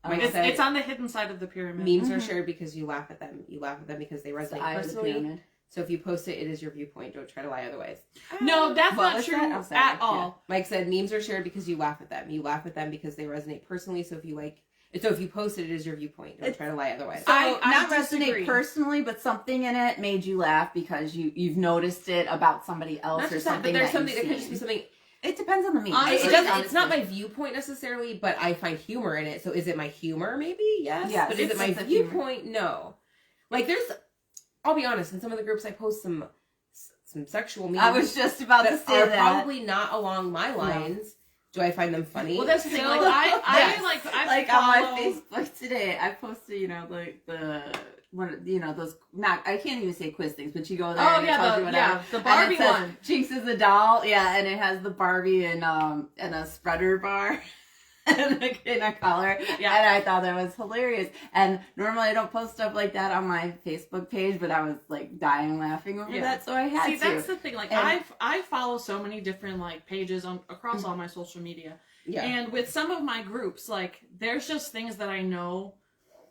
Mike It's, said, it's on the hidden side of the pyramid. memes are shared because you laugh at them. You laugh at them because they It's the resonate eye of the personally. pyramid. So if you post it, it is your viewpoint. Don't try to lie otherwise. No, that's What not was true that? I'm sorry. at Yeah. all. Mike said memes are shared because you laugh at them. You laugh at them because they resonate personally. So if you post it, it is your viewpoint. Don't try to lie otherwise. So I not disagree. resonate personally, but something in it made you laugh because you've noticed it about somebody else Not or just that, something but there's that something. you've It could just be seen. something. It depends on the meme. Honestly, It doesn't. It's not honestly. my viewpoint necessarily, but I find humor in it. So is it my humor? Maybe yes. Yes, But is it's it my sense of humor. viewpoint? No. Like there's. I'll be honest. In some of the groups, I post some sexual memes. I was just about to that say are that. probably not along my lines. Do I find them funny? Well, that's the thing. So- Like I like follow... on my Facebook today, I posted, like the those not I can't even say quiz things, but you go there Oh and it tells you whatever. the And Barbie it says, one. Jinx is a doll, yeah, and it has the Barbie and a spreader bar and a collar. Yeah. And I thought that was hilarious. And normally I don't post stuff like that on my Facebook page, but I was like dying laughing over Yeah. that, so I had See, to. that's the thing. Like And- I follow so many different like pages across all my social media. yeah. And with some of my groups, like, there's just things that I know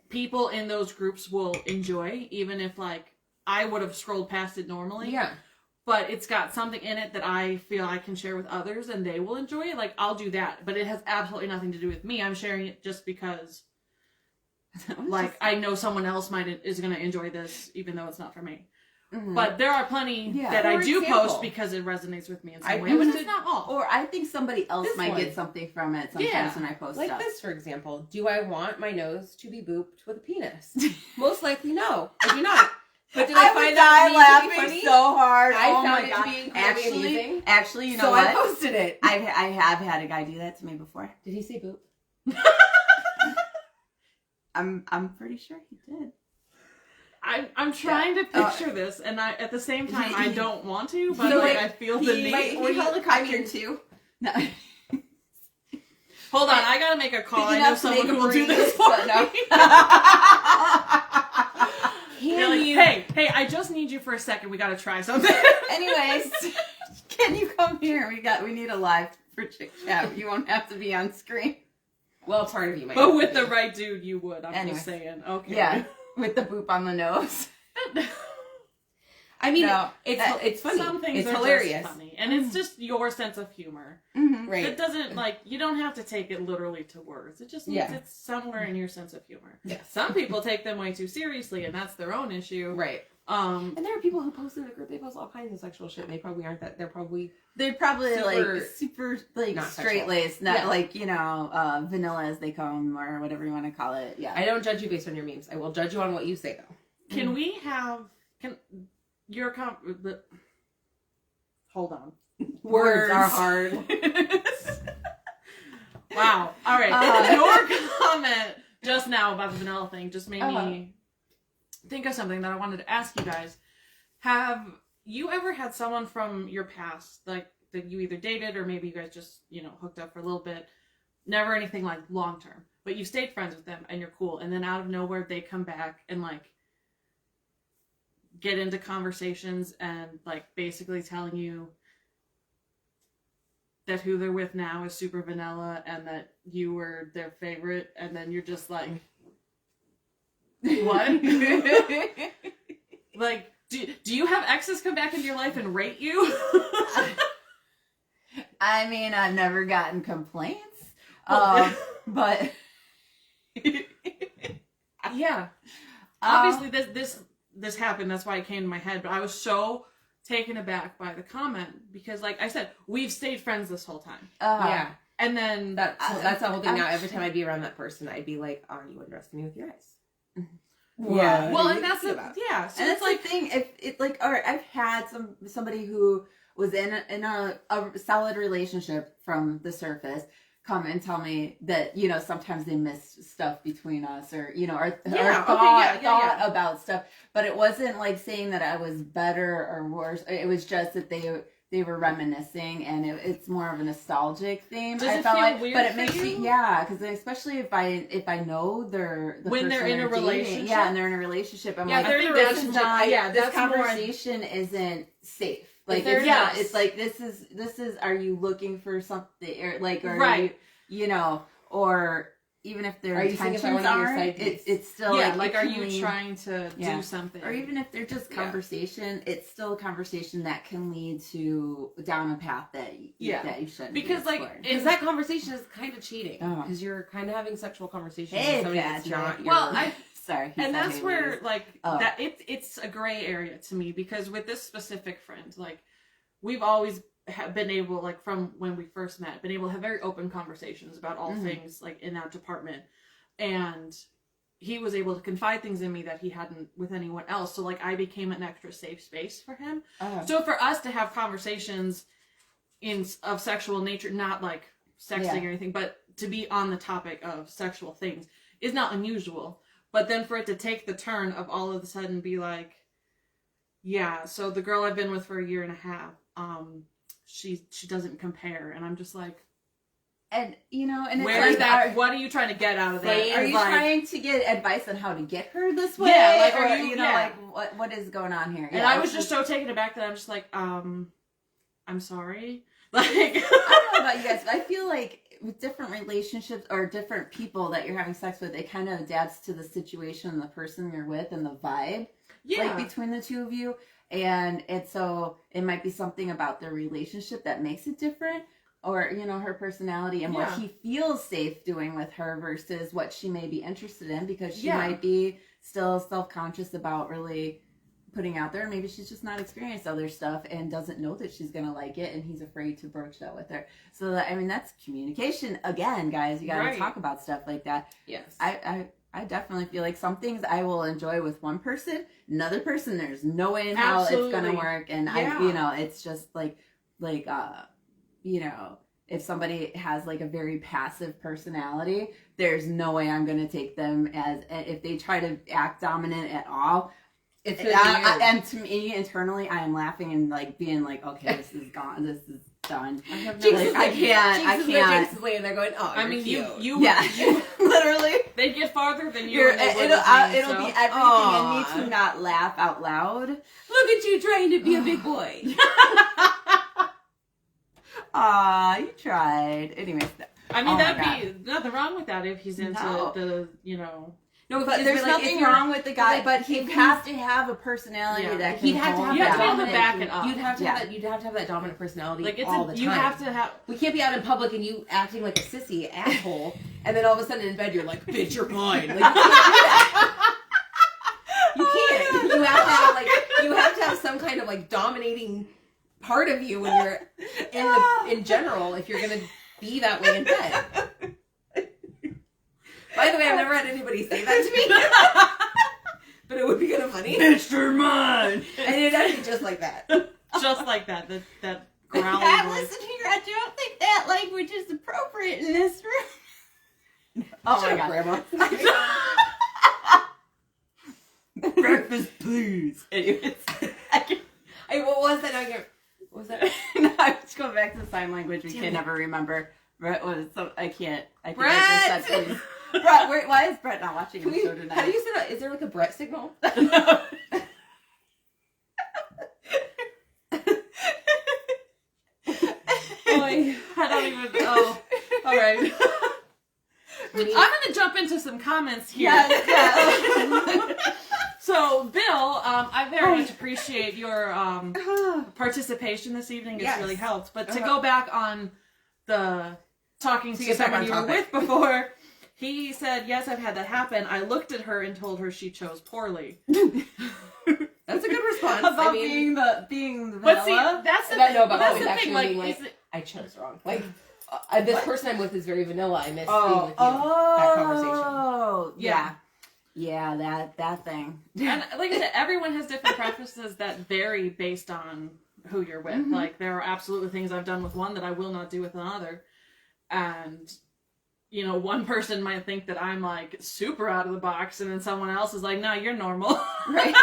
people in those groups will enjoy, even if, like, I would have scrolled past it normally. Yeah. But it's got something in it that I feel I can share with others and they will enjoy it. Like, I'll do that. But it has absolutely nothing to do with me. I'm sharing it just because, like, I know someone else is going to enjoy this, even though it's not for me. Mhm. But there are plenty Yeah. that I For do example, post because it resonates with me in I some way, but posted- it's not all. Or I think somebody else This might one. get something from it sometimes Yeah. when I post Like stuff. this, for example. Do I want my nose to be booped with a penis? Most likely, no. I do not. But did I, I would find die that meme to be laughing funny? so hard. I Oh found my it to God. be incredibly amusing. Actually, you know So what? I posted it. I have had a guy do that to me before. Did he say boop? I'm pretty sure he did. I'm trying to picture this, and at the same time I don't want to, but So, like, like, I feel the need. He helicoptered too. No. Hold on, I gotta make a call. I Picking know up someone who snake will do breeze, this for but no. me. They're Can like, you? hey, I just need you for a second. We gotta try something. Anyways, can you come here? We need a live for Chick Chat. You won't have to be on screen. Well, part of you might. But with the right dude, you would. I'm Anyway. just saying. Okay. Yeah, with the boop on the nose. I mean, No. it's funny. Some things It's are hilarious. just funny, and it's just your sense of humor. Mm-hmm. Right. It doesn't you don't have to take it literally to words. It just means Yeah. it's somewhere in your sense of humor. Yes. Some people take them way too seriously, and that's their own issue. Right. Um, And there are people who post in the group. They post all kinds of sexual shit. And they probably aren't that. They're probably They're probably Super like not straight sexual. laced, not Yeah. like vanilla as they come or whatever you want to call it. Yeah. I don't judge you based on your memes. I will judge you on what you say though. can we have your hold on. Words are hard. Wow. All right. Your comment just now about the vanilla thing just made me think of something that I wanted to ask you guys. Have you ever had someone from your past, like, that you either dated or maybe you guys just, hooked up for a little bit, never anything like long term, but you stayed friends with them and you're cool, and then out of nowhere they come back and like get into conversations and like basically telling you that who they're with now is super vanilla and that you were their favorite, and then you're just like, what? Like, do you have exes come back into your life and rate you? I mean, I've never gotten complaints, Well, but yeah. Obviously, this happened. That's why it came to my head. But I was so taken aback by the comment because, like I said, we've stayed friends this whole time. Yeah. And then That's the whole thing. I'm- Now, every time I'd be around that person, I'd be like, "Are you undressing me with your eyes?" Yeah. well, What and do you that's feel the about? yeah. So and it's it's like the thing. If it like, all right, I've had somebody who was in a solid relationship from the surface come and tell me that, sometimes they missed stuff between us, or, or Yeah, thought about stuff. But it wasn't like saying that I was better or worse. It was just that they were reminiscing, and it's more of a nostalgic theme. Does I it felt feel like, weird but it for makes you? me, yeah, because especially if I know when they're in a relationship, yeah, and they're in a relationship, I'm Yeah, like, they're in a this relationship. is not, Yeah, this that's more- conversation isn't safe. Like, they're not- it's like this is. Are you looking for something, or like, are Right. you, or even if their Are you saying if I intentions wanna be your aren't, side piece? it's still yeah, like, are it can you lead- trying to Yeah. do something? or even if they're just conversation, it's still a conversation that can lead to down a path that you shouldn't. Because, be like, exploring. Because that conversation is kind of cheating. Oh. Because you're kind of having sexual conversations Hey, with somebody that's Patrick. not your... Well, sorry, he and said that's he where was- like that it's a gray area to me, because with this specific friend, like, we've always been able, like, from when we first met, been able to have very open conversations about all things, like, in that department, and he was able to confide things in me that he hadn't with anyone else, so, like, I became an extra safe space for him. So for us to have conversations of sexual nature, not like sexting or anything, but to be on the topic of sexual things is not unusual. But then for it to take the turn of all of a sudden be like, yeah, so the girl I've been with for a year and a half, she doesn't compare, and I'm just like, and and where it's is that? What are you trying to get out of that? Are you Like, trying to get advice on how to get her this way? Yeah, like, or are you- yeah. like what is going on here? and I was just so taken aback that I'm just like, I'm sorry. Like, I don't know about you guys, but I feel like with different relationships or different people that you're having sex with, it kind of adapts to the situation and the person you're with and the vibe, like, between the two of you. And so it might be something about their relationship that makes it different, or, her personality and what he feels safe doing with her versus what she may be interested in, because she might be still self-conscious about really putting out there. Maybe she's just not experienced other stuff and doesn't know that she's going to like it, and he's afraid to broach that with her. So, that's communication. Again, guys, you got to talk about stuff like that. Yes. I definitely feel like some things I will enjoy with one person, another person, there's no way in hell it's going to work. And it's just like, if somebody has like a very passive personality, there's no way I'm going to take them as, if they try to act dominant at all. It's and to me, internally, I am laughing and like being like, okay, this is gone. This is done. I can't. Jinx is laying there going, oh, I you're mean, cute. you literally. they get farther than you. It'll be everything in me to not laugh out loud. Look at you trying to be a big boy. Aw, you tried. Anyways. I mean, Oh my that'd be nothing wrong with that if he's into the. No, but there's nothing wrong with the guy. But he has to have a personality that can he'd have to have You have that to be able to dominant. back it up. You'd have to have that. You'd have to have that dominant personality Like, it's all the time. you have to have. We can't be out in public and you acting like a sissy asshole, and then all of a sudden in bed you're like, "Bitch, you're mine." Like, you can't do that. You can't. You have to have you have to have some kind of like dominating part of you when you're in general. If you're gonna be that way in bed. By the way, I've never had anybody say that to me. But it would be kind of funny. Mr. Mine. And it'd actually just like that. Just like that growling voice. Listen here, I don't think that language is appropriate in this room. Oh my God. Grandma. Breakfast, please. Anyways, What was that? What was that? no, I was going back to the sign language. We can never remember. Brett was so I can't. Brett! I just said, please. Brett, why is Brett not watching the show tonight? How do you say that? Is there like a Brett signal? Boy, I don't even. Oh, all right. I'm gonna jump into some comments here. Yeah. So, Bill, I very much appreciate your participation this evening. It's Yes. really helped. But to go back on the talking to get back someone on you were topic. with before, he said, "Yes, I've had that happen. I looked at her and told her she chose poorly." That's a good response. About being the But see, vanilla. that's the I know thing. about That's always the actually thing. Like, being like, is it- I chose wrong. Like, this person I'm with is very vanilla. I miss being with you. That conversation. Oh, Yeah. Yeah, that thing. and like I said, everyone has different preferences that vary based on who you're with. Like, there are absolutely things I've done with one that I will not do with another. and you know, one person might think that I'm like super out of the box, and then someone else is like, no, you're normal. Right.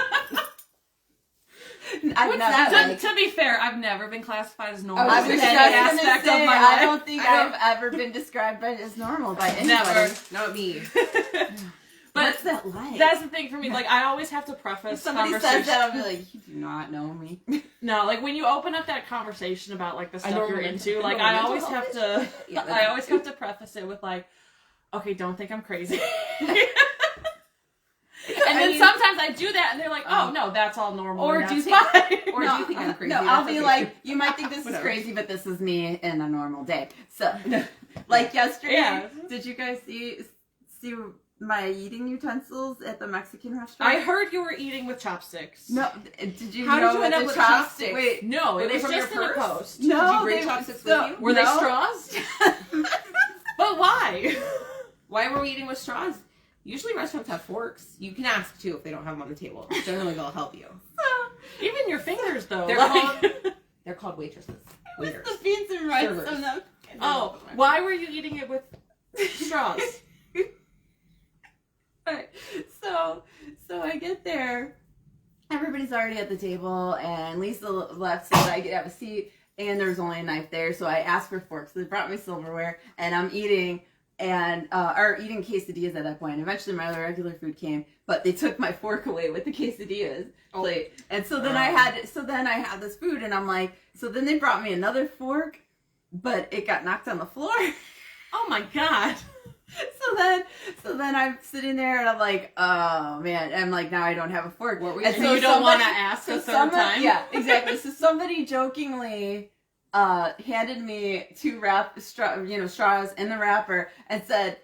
To be fair, I've never been classified as normal. I was in just any gonna aspect say, of my I life. don't think I've ever been described as normal by anybody. Never. Not me. But what's that like? that's the thing for me. Like, I always have to preface If somebody conversation. says that, I'll be like, you do not know me. No, like when you open up that conversation about like the stuff you're into, like I mental always health have to, Yeah, I always have to preface it with like, okay, don't think I'm crazy. And then sometimes I do that, and they're like, "Oh no, that's all normal." Or and do you that's think? fine." Or do you think I'm crazy? No, That's I'll be okay. like, you might think this is Whatever. crazy, but this is me in a normal day. So, like yesterday, Yeah. did you guys see my eating utensils at the Mexican restaurant? I heard you were eating with chopsticks. No, did you? How know did you end that up the with chopsticks? chopsticks? Wait, No, Were it they was from just in your a purse? post. no, Did you bring they- chopsticks so- with you? Were they No. straws? But why? Why were we eating with straws? Usually restaurants have forks. You can ask too if they don't have them on the table. Generally, they'll help you. Even your fingers, though. They're like- They're called waitresses. It was Waiters. the beans and rice. Servers. I'm not- Oh, why were you eating it with straws? Alright, so I get there, everybody's already at the table, and Lisa left so that I could have a seat, and there was only a knife there, so I asked for forks. So they brought me silverware, and I'm eating, and eating quesadillas at that point. Eventually my regular food came, but they took my fork away with the quesadillas plate, and so then I had this food, and I'm like, so then they brought me another fork, but it got knocked on the floor. Oh my god. So then I'm sitting there and I'm like, oh man, I'm like, now I don't have a fork. What were And you So you don't want to somebody- ask a so third time? Yeah, exactly. So somebody jokingly handed me two straws in the wrapper and said,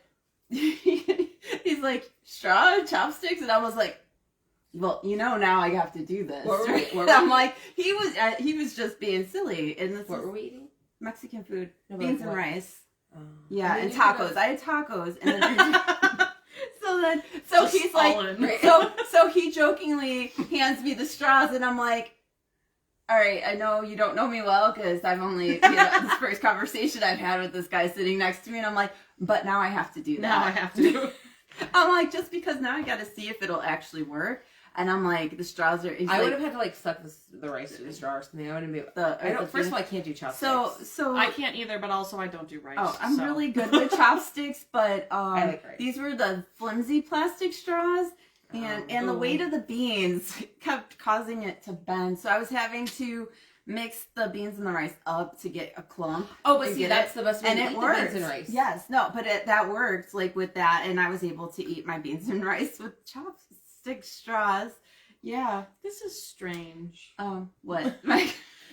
he's like, straw, chopsticks? And I was like, well, now I have to do this. What were we- right? what were I'm we- like, he was just being silly. And this What is were we eating? Mexican food, No, but beans like and what? rice. And Yeah, then and you could tacos. have- I had tacos, and then so Just he's all like, in. so he jokingly hands me the straws, and I'm like, all right, I know you don't know me well because I've only this first conversation I've had with this guy sitting next to me, and I'm like, but now I have to do that. Now I have to. I'm like, just because now I got to see if it'll actually work, and I'm like, the straws are. I would have had to like suck the rice through the straw or something. I wouldn't be. First of all, I can't do chopsticks. So I can't either, but also I don't do rice. Oh, I'm so. really good with chopsticks, but I like rice. these were the flimsy plastic straws, and the weight of the beans kept causing it to bend. So I was having to mix the beans and the rice up to get a clump. Oh, but and see, get that's it. the best way And to it eat works. the beans and rice. Yes, no, but that worked like with that, and I was able to eat my beans and rice with chopstick straws. Yeah. This is strange. What?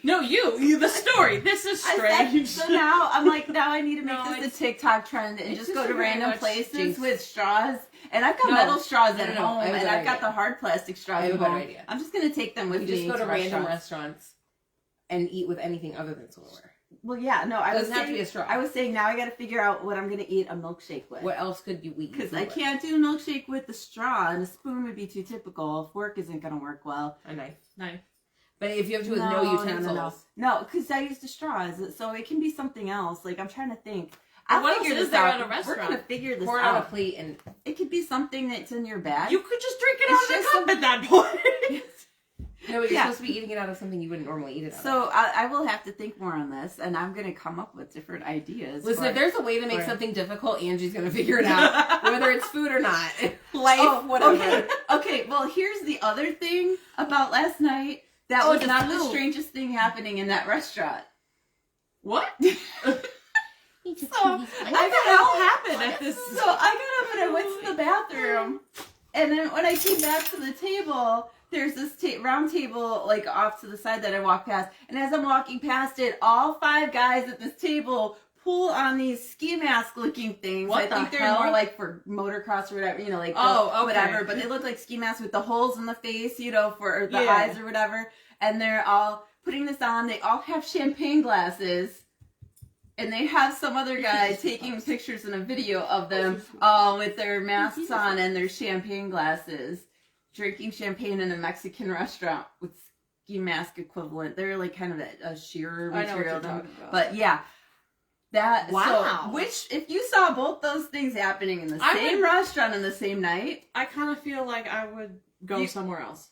No, you, the story. This is strange. So now I'm like, now I need to make No, this it's- a TikTok trend and it's just just go to very random much places Jinx. with straws. And I've got No. metal straws No, at no, no. home, I have a and better I've got idea. the hard plastic straws I have at a better home. idea. I'm just gonna take them with You me just go to to random restaurants. restaurants and eat with anything other than silverware. Well, yeah, no, I It was doesn't have to saying, be a straw. I was saying now I got to figure out what I'm gonna eat a milkshake with. What else could you eat? Because with I silverware? can't do a milkshake with the straw, and a spoon would be too typical. A fork isn't gonna work well. A knife. Knife. But if you have to with no utensils. No, because I used the straws, so it can be something else. Like I'm trying to think. But I'll what figure else is this there out. at a We're restaurant? gonna figure this Pour it on a out. plate and It could be something that's in your bag. You could just drink it It's out of just the cup at that point. no, you're Yeah. supposed to be eating it out of something you wouldn't normally eat it out of. So I will have to think more on this, and I'm gonna come up with different ideas. Listen, for- if there's a way to make for- something difficult, Angie's gonna figure it out, whether it's food or not. Life, Oh, whatever. Okay. Well, here's the other thing about last night. That Oh, was the not the flu. strangest thing happening in that restaurant. What? So What the hell happened at this? So I got up and I went to the bathroom, and then when I came back to the table, there's this round table like off to the side that I walked past, and as I'm walking past it, all 5 guys at this table pull on these ski mask looking things. What I think the they're hell? more like for motocross or whatever, like Oh, okay. whatever. But they look like ski masks with the holes in the face, for the Yeah. eyes or whatever. And they're all putting this on. They all have champagne glasses. And they have some other guy taking pictures and a video of them all with their masks on and their champagne glasses, drinking champagne in a Mexican restaurant with ski mask equivalent. They're like kind of a shearer I know what material. you're talking about. But yeah. That Wow. So, which if you saw both those things happening in the I same would- restaurant on the same night, I kind of feel like I would go somewhere else.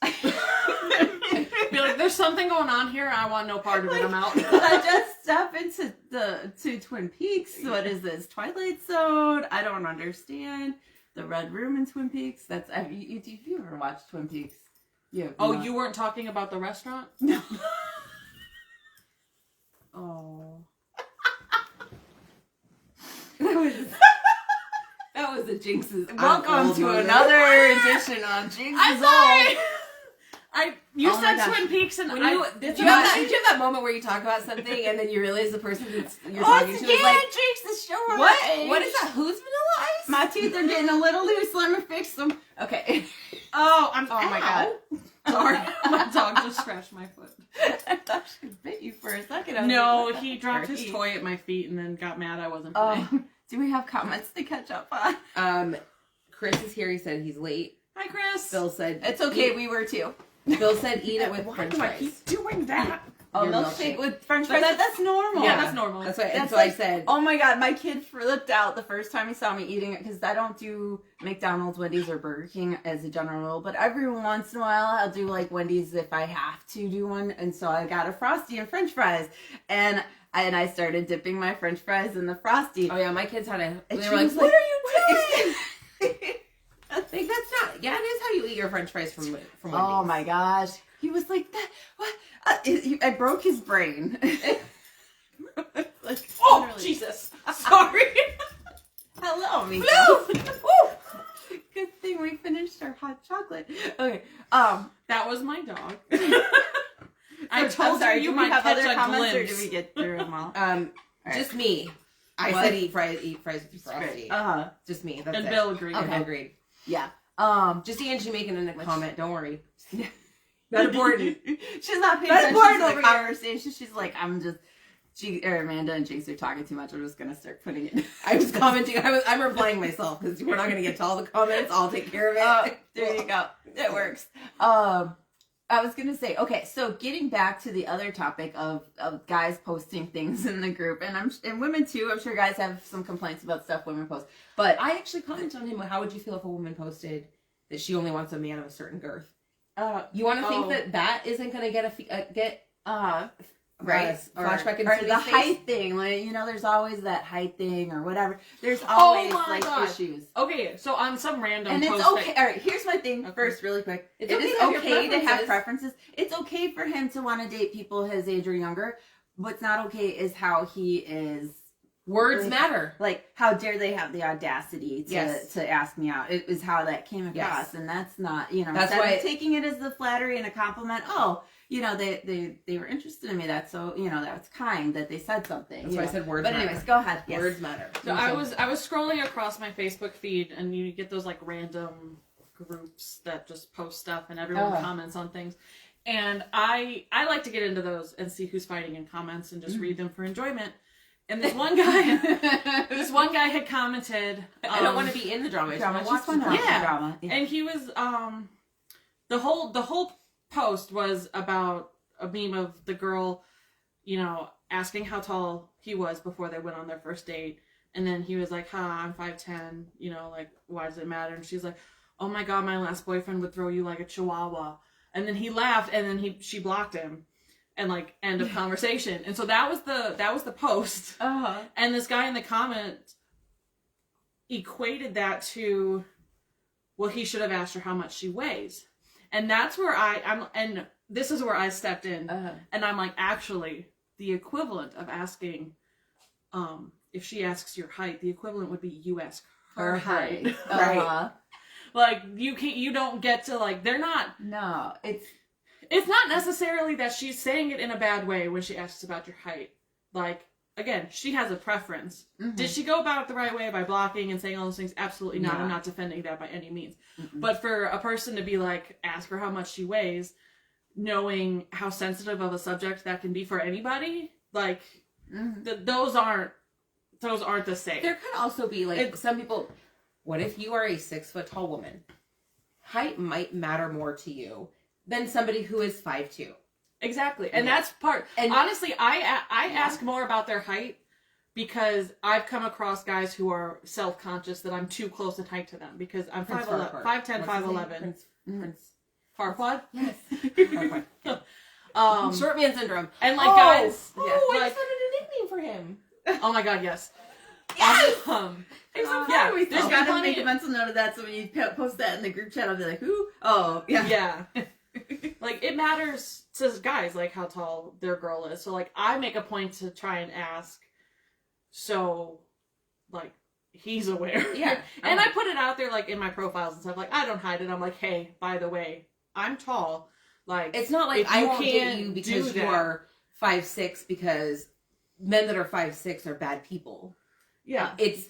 Be like, there's something going on here. I want no part of it. I'm out. I just step into to Twin Peaks. What is this? Twilight Zone? I don't understand. The Red Room in Twin Peaks. That's if you ever watched Twin Peaks? Yeah. Oh, you weren't talking about the restaurant? No. Oh. That was a Jinx's. Welcome to moment. another edition on Jinx I'm is sorry. Old. You Oh my said gosh. Twin Peaks, and When I. you, did you have that moment where you talk about something and then you realize the person that you're talking to is like, Jinx, the show. what is that? Who's Vanilla Ice? My teeth are getting a little loose. Let me fix them. Okay. Oh, Oh my god. Sorry, my dog just scratched my foot. I thought she bit you for a second. I was No, like, what he the dropped his freak? toy at my feet and then got mad I wasn't playing. Oh, do we have comments to catch up on? Chris is here. He said he's late. Hi, Chris. Phil said It's okay. We were too. Phil said eat it with Why French do I fries. keep doing that? Oh, Your milkshake milkshake. with French But fries. That's normal. Yeah, that's normal. That's right. And That's so I like- said, Oh my god, my kid flipped out the first time he saw me eating it because I don't do McDonald's, Wendy's, or Burger King as a general rule. But every once in a while, I'll do like Wendy's if I have to do one. And so I got a Frosty and French fries, and I started dipping my French fries in the Frosty. oh yeah, my kids had a. And They she were like, was what like, are you doing? That's Like, that's not. Yeah, it is how you eat your French fries from Wendy's. Oh my gosh. He was like, that. What? I broke his brain. Like, Oh, literally. Jesus. Sorry. Hello, Miko. Woo! Good thing we finished our hot chocolate. Okay. That was my dog. I I told sorry, you do might we have catch other a comments or glimpse. did we get through them all? Just me. I What? said eat fries with Frosty. Uh-huh. Just me. That's And it. Bill agreed. And Bill Okay. agreed. Yeah. Just Angie making a comment. Don't worry. Not Not important. She's not paying Not attention important to over the here. conversation. She's like, Amanda and Jinx are talking too much. I'm just gonna start putting it. I was commenting. I'm replying myself because we're not going to get to all the comments. I'll take care of it. Oh, there you go. It works. I was gonna say, okay, so getting back to the other topic of guys posting things in the group, and women too. I'm sure guys have some complaints about stuff women post, but I actually commented on him. How would you feel if a woman posted that she only wants a man of a certain girth? You want to think that isn't going to get right flashback into or the these things? height thing, like there's always that height thing or whatever. There's always my like God. issues. Okay, so on some random And it's post okay. All right, here's my thing first, really quick. It's It okay is to have your okay to have preferences. preferences. It's okay for him to want to date people his age or younger. What's not okay is how he is. Words Like- matter. Like, how dare they have the audacity Yes. to ask me out? It is how that came across, Yes. and that's not, That's instead why of taking it as the flattery and a compliment. Oh, they were interested in me. That's so, that's kind that they said something. That's why I said words But matter. anyways, go ahead. Yes. Words matter. So I was scrolling across my Facebook feed, and you get those like random groups that just post stuff, and everyone Oh. comments on things. And I like to get into those and see who's fighting in comments and just read them for enjoyment. And this one guy had commented. I don't want to be in the drama. I just Drama. want to watch Just the want to watch drama. the drama. Yeah. And he was the whole post was about a meme of the girl, asking how tall he was before they went on their first date. And then he was like, I'm 5'10", like, why does it matter? And she's like, oh my God, my last boyfriend would throw you like a chihuahua. And then he laughed, and then she blocked him. And like, end of conversation. And so that was the post. Uh-huh. And this guy in the comment equated that to, well, he should have asked her how much she weighs. And that's where and this is where I stepped in. Uh-huh. And I'm like, actually, the equivalent of asking, if she asks your height, the equivalent would be you ask her height. Right. Uh-huh. Like, you don't get to, like, they're not, No, it's not necessarily that she's saying it in a bad way when she asks about your height. Like, again, she has a preference. Mhm. Did she go about it the right way by blocking and saying all those things? Absolutely not. Yeah. I'm not defending that by any means. Mm-mm. But for a person to be like, ask her how much she weighs, knowing how sensitive of a subject that can be for anybody, like, Mhm. those aren't the same. There could also be like some people. What if you are a 6 foot tall woman? Height might matter more to you than somebody who is 5'2". Exactly. And Yeah. that's part. And- Honestly, I ask more about their height because I've come across guys who are self-conscious that I'm too close in height to them because I'm 5'10", 5'11". Prince Farquaad? Yes. Short man syndrome. And like guys, I like, just found a new nickname for him. oh my god, yes. Yes! Um, I'm so proud yeah, of myself. there's I been gotta plenty make a mental note of that, so when you post that in the group chat, I'll be like, who? Oh, yeah. yeah. Like, it matters to guys, like, how tall their girl is. So, like, I make a point to try and ask, so, like, he's aware. Yeah. And I put it out there, like, in my profiles and stuff. Like, I don't hide it. I'm like, hey, by the way, I'm tall. Like, It's not like if I you won't date can't you do because you that- are 5'6", because men that are 5'6" are bad people. Yeah. I it's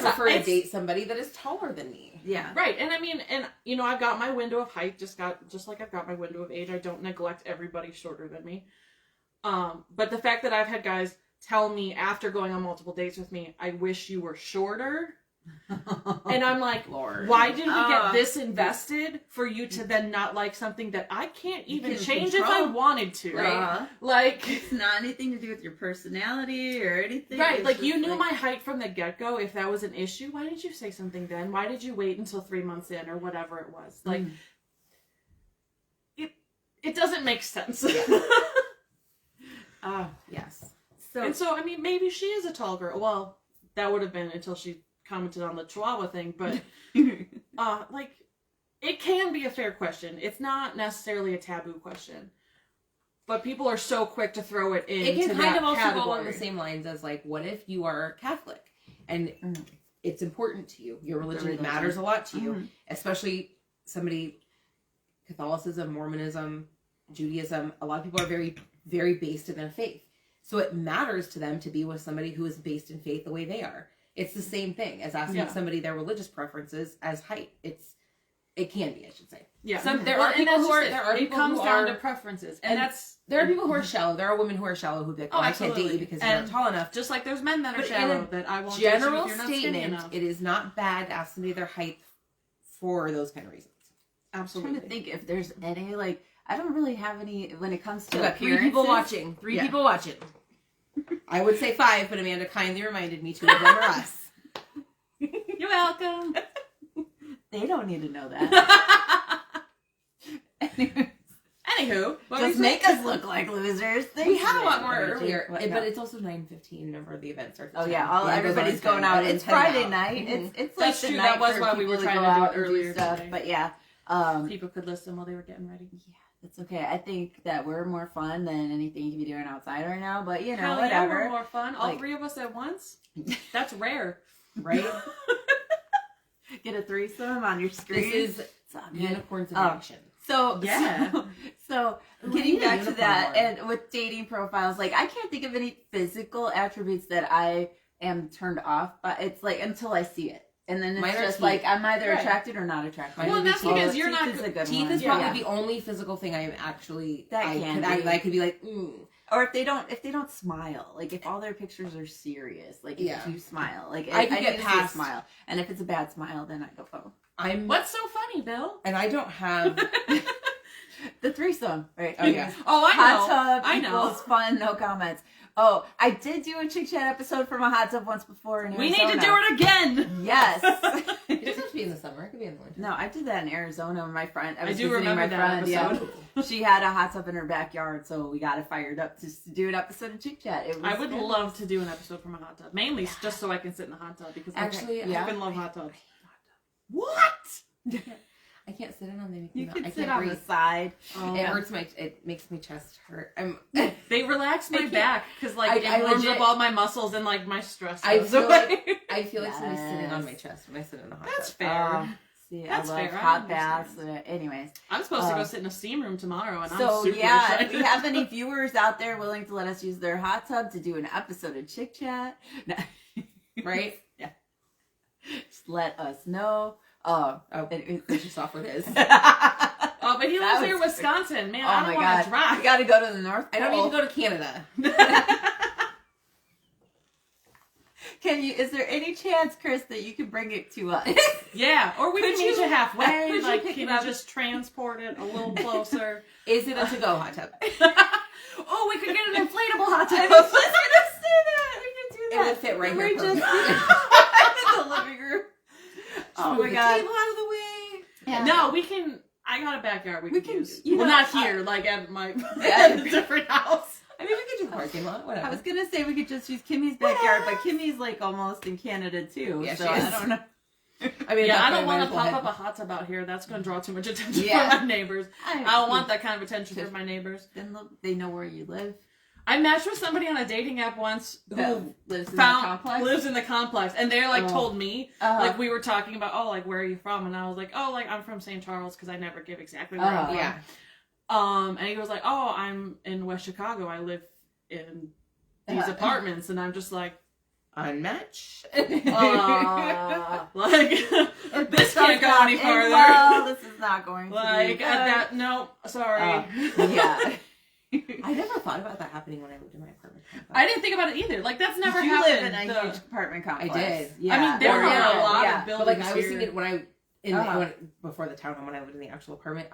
prefer to it's- date somebody that is taller than me. Yeah. Right, and I mean, and you know, I've got my window of height, just like I've got my window of age. I don't neglect everybody shorter than me. But the fact that I've had guys tell me after going on multiple dates with me, I wish you were shorter. And I'm like, Lord. why did we get this invested for you to then not like something that I can't even can change if I control. wanted to? Right. Like, It's not anything to do with your personality or anything. right, It's like just you knew my height from the get-go. If that was an issue, why did you say something then? Why did you wait until 3 months in or whatever it was? Like, it doesn't make sense. Yes. And so, I mean, maybe she is a tall girl. Well, that would have been until she commented on the Chihuahua thing, but, like, it can be a fair question. It's not necessarily a taboo question. But people are so quick to throw it in. It can kind of also category. go along the same lines as, like, what if you are Catholic and it's important to you? Your religion matters a lot to you, especially somebody, Catholicism, Mormonism, Judaism. A lot of people are very, very based in their faith. So it matters to them to be with somebody who is based in faith the way they are. It's the same thing as asking somebody their religious preferences as height. It can be, I should say. Yeah. There are people who are. It comes down to preferences, and there are people who are shallow. There are women who are shallow who be like, "Oh, I can't date you because you're not tall enough." Just like there's men that are But shallow in a that I won't date you general if you're not skinny statement, enough. it is not bad to ask somebody their height for those kind of reasons. Absolutely. I'm trying to think if there's any, like, I don't really have any when it comes to We got 3 people appearances. watching. 3 Yeah. people watching. I would say 5, but Amanda kindly reminded me 2 of them are us. You're welcome. They don't need to know that. Anywho, what Just were you make saying? us look like losers. We had a lot Thanks, more Angie. earlier, What- but no. it's also 9:15 whenever the event starts. at Oh 10. yeah, The event goes on everybody's at 10, going out. and It's 10 now. Friday night. It's like That's the true. night That was for why we people were trying go to do out it and earlier stuff. today. But yeah, People could listen while they were getting ready. yeah, that's okay. I think that we're more fun than anything you could be doing outside right now. But you know, Hell yeah, whatever. we're more fun. All Like- 3 of us at once? That's rare. Right? Get a threesome on your screen. This is It's all good. unicorns in Oh. action. So Yeah. So Ooh, I getting need a back to unicorn that, one. and with dating profiles, like I can't think of any physical attributes that I am turned off by. It's like until I see it, and then it's Mine are just teeth. like I'm either Right. attracted or not attracted. Mine Well, would be that's teeth. because you're not. Teeth is a good Teeth one. is probably Yeah. the only physical thing I am actually. That I can could, be. I could be like, Or if they don't smile, like if all their pictures are serious, like if Yeah. you smile, like I can need get to see a past- smile, and if it's a bad smile, then I go, oh, I'm. What's so funny, Bill? And I don't have. the threesome, right? Oh, yeah. Oh, I Hot know. tub I know. equals fun, no comments. Oh, I did do a Chick Chat episode from a hot tub once before in We Arizona. need to do it again. Yes. It doesn't have to be in the summer. It could be in the winter. No, I did that in Arizona with my friend. I was do visiting remember my that friend. episode. Yeah. She had a hot tub in her backyard, so we got it fired up just to do an episode of Chick Chat. It was I would good. love to do an episode from a hot tub, mainly just so I can sit in the hot tub because Actually, I yeah. fucking love hot tubs. What? I can't sit in on them. You I can can't sit on breathe. the side. Oh. It hurts my. It makes my chest hurt. I'm. They relax my can't- back because like I it warms legit- up all my muscles and like my stress. I goes feel away. I feel like somebody's sitting on Yes. my chest when I sit in a hot That's tub. fair. See, That's I love fair, I hot baths. understand. Anyways, I'm supposed to go sit in a steam room tomorrow, and so I'm super yeah, excited. if we have any viewers out there willing to let us use their hot tub to do an episode of Chick Chat, no. Right? Yeah. Just let us know. Oh, we just offered his. Oh, but he That lives near was- Wisconsin, man. Oh I my don't want god, to drive. we got to go to the North Pole. I don't need to go to Canada. Can you? Is there any chance, Chris, that you can bring it to us? Yeah, or we Could could meet you- you halfway. could you Like, pick can it you up? just transport it a little closer? Is it a to-go hot tub? Oh, we could get an inflatable hot I tub. was just gonna say that. We can do It would fit right We're here. just perfect. in the living room. Oh Move my the god. table out of the way. Yeah. No, we can. I got a backyard we We can can- use. you Well, know, not here, like at my Yeah. at a different house. I mean, we could do the parking lot, whatever. I was gonna say we could just use Kimmy's backyard, but Kimmy's like almost in Canada too. Yeah, so she I is. don't know. I mean, Yeah, I at that don't point, want might to as well pop have- up a hot tub out here. That's going to draw too much attention Yeah. from my neighbors. I don't want that kind of attention from my neighbors. Then they know where you live. I matched with somebody on a dating app once who Lives in the found complex. lives in the complex, and they like Oh. told me Uh-huh. like we were talking about like where are you from, and I was like like I'm from St. Charles because I never give exactly where I'm from. Yeah. And he was like I'm in West Chicago. I live in these apartments, and I'm just like Unmatched. like this can't go any farther. Well, this is not going to Like be at that no, sorry. yeah. I never thought about that happening when I moved in my apartment. I didn't think about it either. Like that's never you happened. live in a huge apartment complex. I did. Yeah. I mean, there Or, are yeah, a lot yeah. of But buildings like I was here. thinking when I Uh-huh. before the townhome, when I lived in the actual apartment,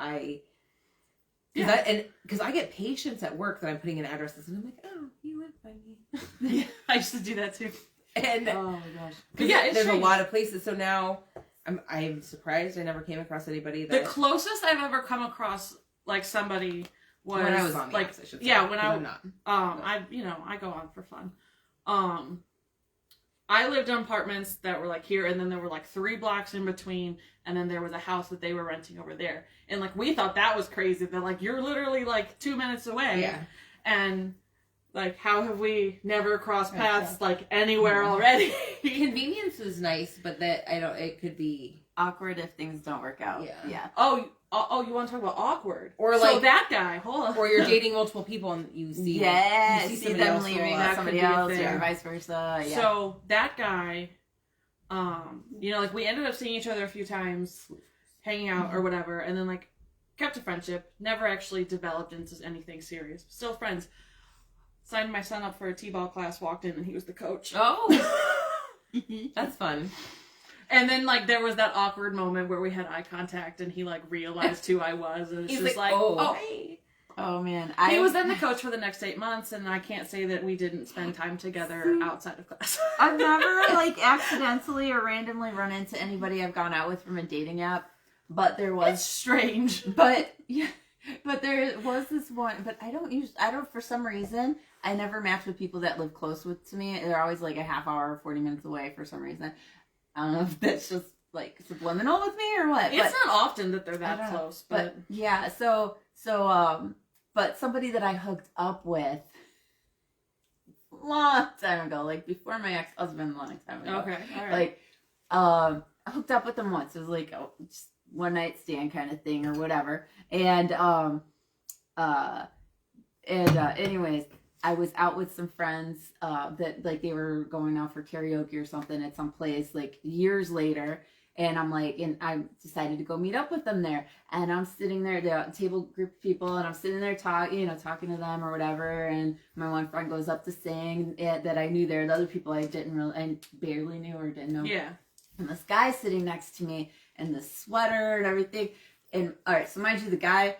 Yeah. because I get patients at work that I'm putting in addresses, and I'm like, oh, you live by me. I used to do that too. And Oh my gosh. But yeah, it's there's a strange. lot of places. So now I'm surprised I never came across anybody The that closest I've ever come across like somebody was when I was on the like apps, I should say. yeah, when 'cause I I'm not. I go on for fun. I lived in apartments that were like here, and then there were like 3 blocks in between, and then there was a house that they were renting over there. And like we thought that was crazy that like you're literally like 2 minutes away. Yeah. And like how have we never crossed paths like anywhere already? Convenience is nice, but that it could be Awkward if things don't work out. Yeah. Yeah. Oh, you want to talk about awkward? Or so like- that guy, hold on. or you're dating multiple people and you see Yeah, you see see somebody them else leaving roll with up. somebody That could be a else thing. or vice versa. Yeah. So that guy, like we ended up seeing each other a few times, hanging out or whatever, and then like kept a friendship. Never actually developed into anything serious. Still friends. Signed my son up for a t-ball class. Walked in and he was the coach. Oh, that's fun. And then like there was that awkward moment where we had eye contact and he like realized who I was, and it's He's just like, like, oh, Oh man, He was then the coach for the next 8 months, and I can't say that we didn't spend time together outside of class. I've never like accidentally or randomly run into anybody I've gone out with from a dating app, but there It's was, strange. but yeah, but there was this one. But I don't for some reason I never match with people that live close to me. They're always like a half hour, 40 minutes away for some reason. I don't know if that's just like subliminal with me or what. It's not often that they're I that don't know. close, But yeah, but somebody that I hooked up with long time ago, like before my ex-husband, long time ago. okay, all right. Like, I hooked up with him once. It was like just one night stand kind of thing or whatever. And anyways, I was out with some friends that like they were going out for karaoke or something at some place like years later. And I'm like, and I decided to go meet up with them there. And I'm sitting there, the table group of people, and I'm sitting there talking to them or whatever. And my one friend goes up to sing that I knew there. The other people I barely knew or didn't know. Yeah. And this guy sitting next to me in the sweater and everything. And all right, so mind you, the guy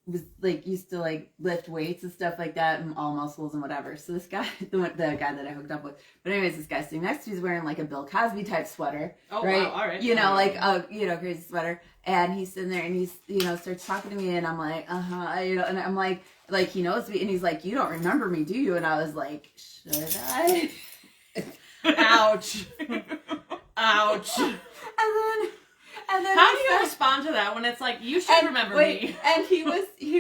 was like used to like lift weights and stuff like that and all muscles and whatever. So this guy, the guy that I hooked up with, but anyways, this guy sitting next to me is wearing like a Bill Cosby type sweater, Oh, right? wow, all right. You know, like a crazy sweater, and he's sitting there and he's starts talking to me and I'm like, and I'm like he knows me and he's like, you don't remember me, do you? And I was like, should I? Ouch. Ouch. And then How he do you starts- respond to that when it's like, you should remember me? And he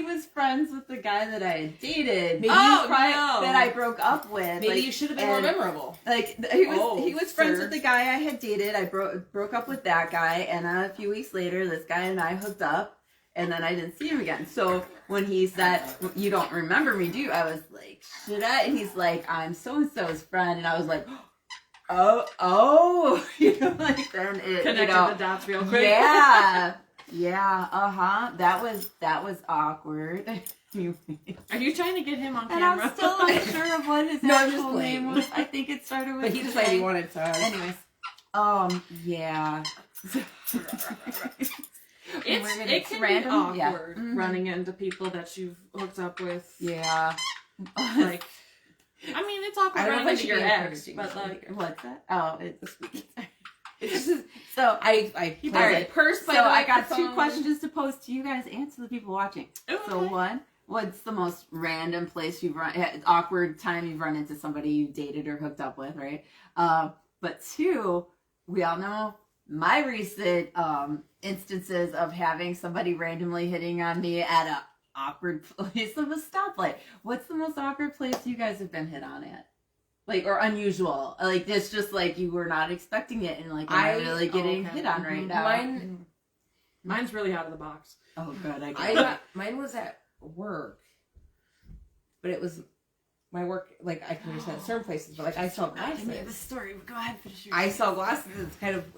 was friends with the guy that I had dated. Maybe Oh, That no. I broke up with. Maybe like, you should have been more and, memorable. Like he Oh, was friends sir. with the guy I had dated. I broke up with that guy, and a few weeks later, this guy and I hooked up, and then I didn't see him again. So when he said, "You don't remember me, do you?" I was like, "Should I?" And he's like, "I'm so and so's friend," and I was like, "Oh," like then it Connected the dots real quick. Yeah, that was awkward. Are you trying to get him on And camera? I'm still unsure of what his No, I'm just actual name playing. was. I think it started with. But he decided he J. wanted to. Anyways, yeah. It can random, be yeah. awkward Mhm. running into people that you've hooked up with. Yeah. Like, I mean, it's awkward I don't know running if I into should your be ex, encouraging but you. like, What's that? Oh, it's a squeaky. It's just, So I All right. right. So I got two questions to pose to you guys and to the people watching. Oh, So okay. one, what's the most random place you've awkward time you've run into somebody you dated or hooked up with, right? But two, we all know my recent instances of having somebody randomly hitting on me at a awkward place of a stoplight. What's the most awkward place you guys have been hit on at? Like, or unusual. Like, it's just like you were not expecting it and like, I'm really getting hit on right now. Mine's really out of the box. Oh, good. I get it. Mine was at work, but it was my work. Like I can understand certain places, but like I saw Give me the glasses. story. Go ahead, finish your I saw glasses.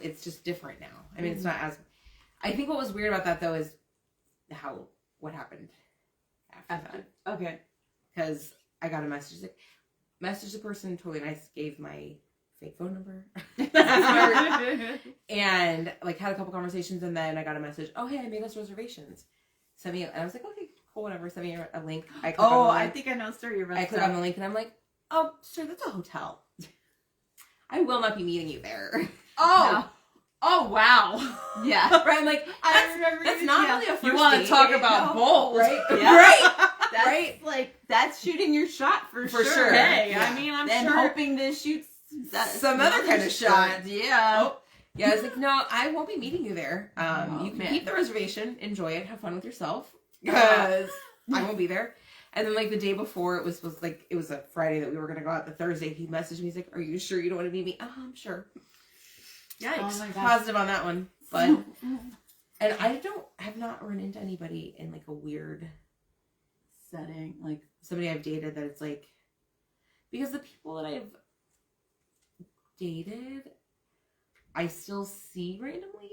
It's just different now. I mean, it's not as. I think what was weird about that though is what happened after that. Okay. Because I got a message. Like, messaged the person, totally nice, gave my fake phone number. And like had a couple conversations, and then I got a message. Oh, hey, I made us reservations. Sent me, and I was like, okay, cool, whatever. Sent me a link. I click on the I link. think I know the story you're about I to click tell. on the link, and I'm like, oh, sir, that's a hotel. I will not be meeting you there. Oh wow. Yeah. Right? I'm like, I remember that's you- not yeah. really a first You want to date. talk about No. bold, Right? Yeah. Right? That's Right? like, that's shooting your shot for For sure. sure. Hey, Yeah. I mean, I'm And sure. hoping to shoot Some other kind of shot. Yeah. Oh. Yeah, I was like, no, I won't be meeting you there. Oh, You can man. keep the reservation, enjoy it, have fun with yourself, because I won't be there. And then like the day before, it was a Friday that we were gonna go out. The Thursday, he messaged me. He's like, "Are you sure you don't want to meet me?" Oh, I'm sure. Yikes! Oh my God. Positive on that one, but and I have not run into anybody in like a weird Setting, like, somebody I've dated that it's like, because the people that I've dated, I still see randomly.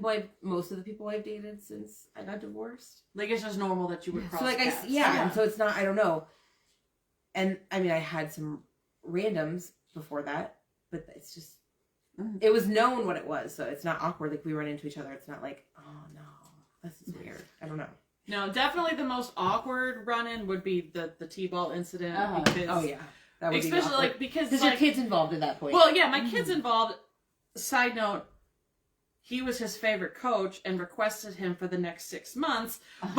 Like the most of the people I've dated since I got divorced. Like it's just normal that you would cross So like paths. and so it's not. I don't know. And I mean, I had some randoms before that, but it's just it was known what it was, so it's not awkward. Like we run into each other. It's not like, oh no, this is weird. I don't know. No, definitely the most awkward run-in would be the T-ball incident. Uh-huh. Because, Oh yeah, that would especially be awkward. like because Because like, your kid's involved at that point. Well, yeah, my kid's involved. Side note, he was his favorite coach and requested him for the next 6 months. of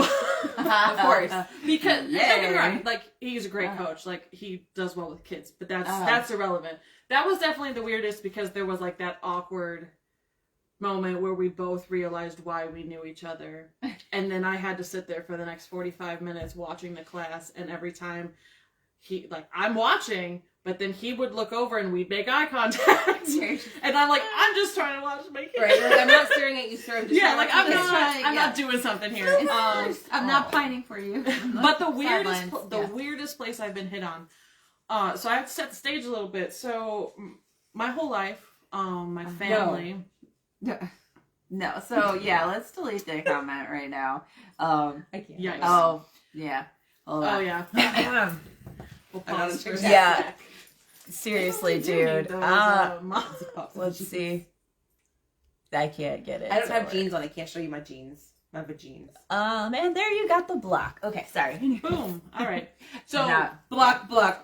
course. Because don't get me Yay. wrong, like he's a great coach, like he does well with kids, but that's irrelevant. That was definitely the weirdest because there was like that awkward moment where we both realized why we knew each other, and then I had to sit there for the next 45 minutes watching the class, and every time I'm watching, but then he would look over and we'd make eye contact, and I'm like, I'm just trying to watch my kid. Right, like, I'm not staring at you, sir. I'm just Yeah, like I'm trying to- not doing something here. I'm not pining for you. But the Sidelines, weirdest place I've been hit on. So I have to set the stage a little bit. So my whole life, my family. No, so yeah, let's delete that comment right now. I can't. Yikes. Oh, yeah. Hold on. Oh yeah. We'll I gotta pause for a check sec. Yeah. Seriously, dude. Let's Let's see. I can't get it. I don't have jeans on. I can't show you my jeans. My jeans. And there you got the block. Okay, sorry. Boom. All right. So Not- Block. block.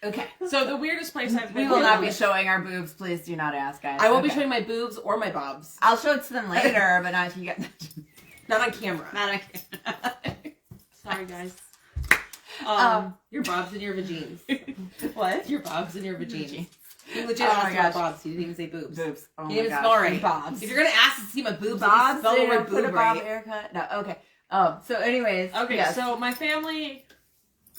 Okay. so the weirdest place I've been. We will hit not on- be showing our boobs. Please do not ask, guys. I won't be Okay. showing my boobs or my bobs. I'll show it to them later, but not if you get. Not on camera. Not okay. Sorry, guys. Your bobs and your vagines. What? Your bobs and your vagines. You legit Oh my asked about gosh. bobs. You didn't even say boobs. Boobs. Oh You my didn't even gosh. spell right. Bobs. If you're gonna ask to see my boobs, Bobs, spell the they word don't put a boob bob right. haircut. No, okay. So anyways. Okay, yes. so my family,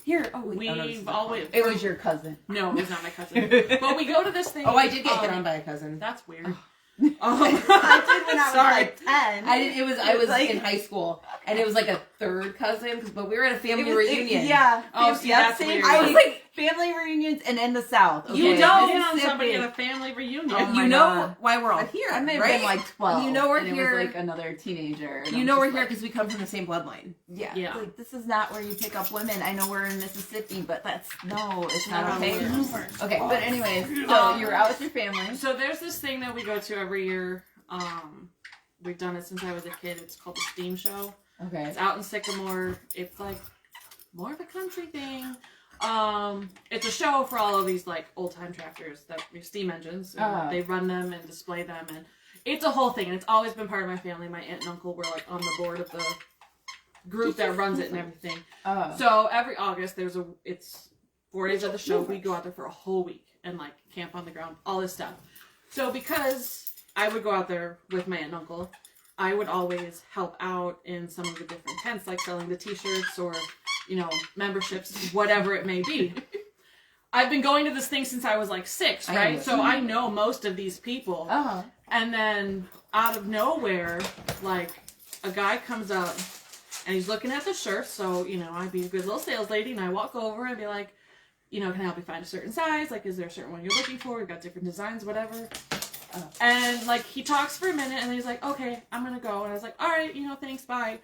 Here. Oh, wait. we've always. It was your cousin. No, it was not my cousin. But we go to this thing. Oh, I did get hit on by a cousin. That's weird. I did when I was Sorry. like 10. I did. I was like- in high school, and it was like a third cousin. But we were at a family It was- reunion. Yeah. Oh, see, that's same weird. thing. I was like, family reunions and in the South. You okay? don't hit on Mississippi. somebody at a family reunion. Oh my you know God. why we're all here, I may have right? been like 12. You know we're and here. It was like another teenager. and You I'm know just we're here like, because we come from the same bloodline. Yeah. Yeah. Like, this is not where you pick up women. I know we're in Mississippi, but it's not not okay. where it works. Okay, but anyways, so you were out with your family. So there's this thing that we go to every year. We've done it since I was a kid. It's called the Steam Show. Okay. It's out in Sycamore. It's like more of a country thing. It's a show for all of these like old time tractors that steam engines. And they run them and display them, and it's a whole thing. And it's always been part of my family. My aunt and uncle were like on the board of the group that runs it and everything. So every August it's 4 days of the show. We go out there for a whole week and like camp on the ground, all this stuff. So because I would go out there with my aunt and uncle, I would always help out in some of the different tents, like selling the t-shirts or, you know, memberships, whatever it may be. I've been going to this thing since I was like 6, right? So I know most of these people. And then out of nowhere, like a guy comes up and he's looking at the shirts. So, you know, I'd be a good little sales lady and I walk over and be like, you know, can I help you find a certain size? Like, is there a certain one you're looking for? We've got different designs, whatever. And like he talks for a minute and then he's like, okay, I'm gonna go. And I was like, all right, you know, thanks, bye.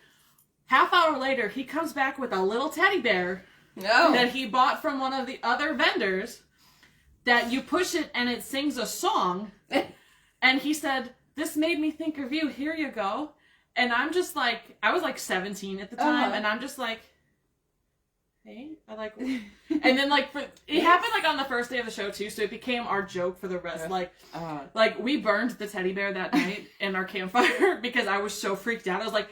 Half hour later, he comes back with a little teddy bear that he bought from one of the other vendors that you push it and it sings a song. And he said, this made me think of you. Here you go. And I'm just like, I was like 17 at the time. And I'm just like, hey, I like, and then like, it happened like on the first day of the show too. So it became our joke for the rest. Like we burned the teddy bear that night in our campfire because I was so freaked out. I was like,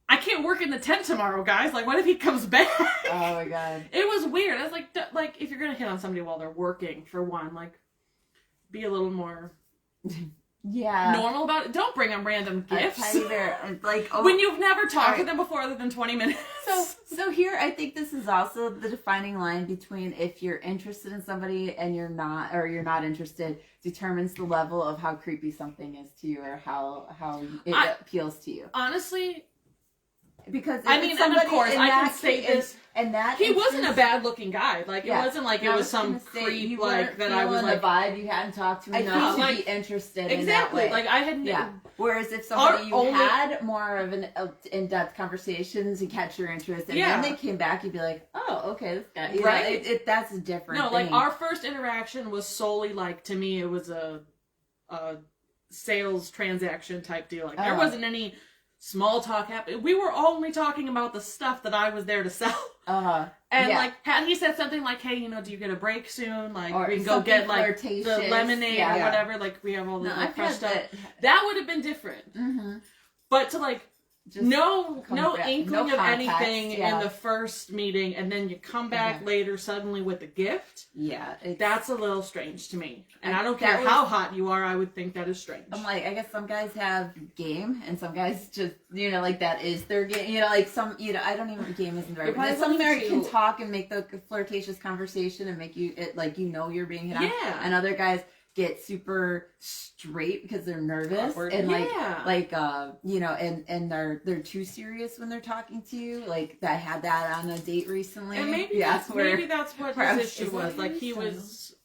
I can't work in the tent tomorrow, guys. Like, what if he comes back? Oh my god. It was weird. I was like, if you're gonna hit on somebody while they're working, for one, like, be a little more normal about it. Don't bring them random gifts. Teddy bear, like when you've never talked to them before other than 20 minutes. So here, I think this is also the defining line between if you're interested in somebody and you're not, or you're not interested, determines the level of how creepy something is to you or how it appeals to you. Honestly. Because I mean, and of course, I can say this. And that he wasn't a bad-looking guy. Like it wasn't like it was some creep like that. I was like the vibe. You hadn't talked to him enough to be interested. Exactly. In that way. Like I hadn't. Yeah. Whereas if somebody had more of an in-depth conversations and catch your interest, and then they came back, you'd be like, oh, okay, this guy. You right. Know, that's a different. No, thing. like our first interaction was solely like, to me, it was a sales transaction type deal. Like there wasn't any small talk happened. We were only talking about the stuff that I was there to sell. And like, had he said something like, "Hey, you know, do you get a break soon? Like, or we can go get like the lemonade or whatever. Like, we have all the fresh stuff." That would have been different. Mm-hmm. But to like. Just no inkling of anything in the first meeting, and then you come back later suddenly with a gift. Yeah, that's a little strange to me. And I don't care how hot you are, I would think that is strange. I'm like, I guess some guys have game, and some guys just, you know, like that is their game. You know, like some, you know, I don't even game isn't the right word. Some Americans can talk and make the flirtatious conversation and make you like you know you're being hit on. Yeah, and other guys get super straight because they're nervous and like you know, and they're too serious when they're talking to you. Like I had that on a date recently, and maybe that's what his issue was. Like he was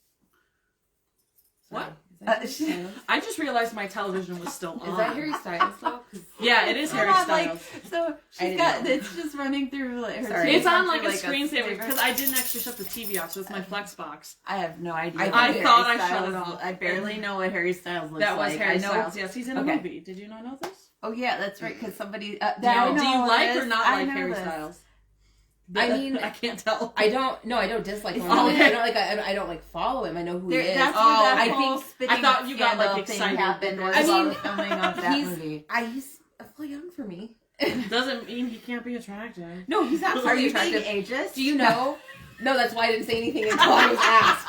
what? I just realized my television was still on. Is that Harry Styles though? Yeah, it is Harry Styles. Like, so she's got it's just running through like her. It's on like a screensaver because I didn't actually shut the TV off, so it's my flex box. I have no idea. I thought I shut it off. I barely know what Harry Styles looks like. That was Harry Styles. Yes, he's in a movie. Did you not know this? Oh yeah, that's right. Because somebody. Do you like or not like Harry Styles? I mean, I can't tell. I don't dislike him. I don't like follow him. I know who he is. That's I thought you got like excited. I mean, filming of that movie. He's a little young for me. Doesn't mean he can't be attractive. No, he's absolutely attractive. Are you being ageist? Do you know? No, that's why I didn't say anything until I was asked.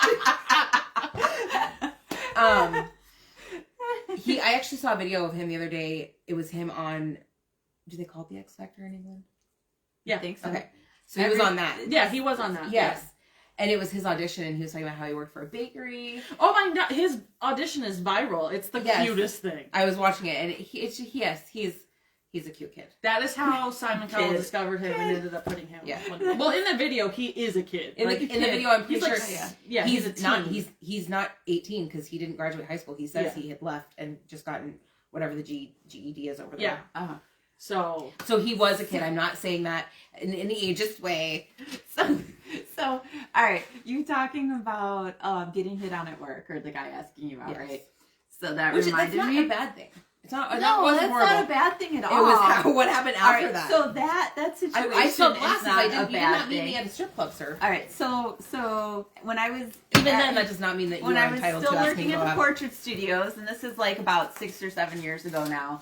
I actually saw a video of him the other day. It was him on. Do they call it the X Factor in England? Yeah, I think so. Okay. So he was on that. Yeah, he was on that. Yes. Yeah. And it was his audition, and he was talking about how he worked for a bakery. Oh my god, his audition is viral. It's the cutest thing. I was watching it, and he's a cute kid. That is how Simon Cowell discovered him and ended up putting him. Yeah. Well, in the video, he is a kid. In the video, I'm pretty sure. Yeah, he's a teen. He's not 18 because he didn't graduate high school. He says he had left and just gotten whatever the GED is over there. Yeah. So he was a kid. I'm not saying that in any ageist way. So all right, you talking about getting hit on at work, or the guy asking you out, right? So that reminded me. That's not a bad thing. It's not. No, that wasn't that's horrible. not a bad thing at It all. was what happened All after right, that. so that situation I sold is glasses. not I a didn't. You did bad not meet thing. me at a strip club, sir. All right, so when I was Even then, that does not mean that you when are I was entitled still to ask me working to at go the out. portrait studios, and this is like about 6 or 7 years ago now,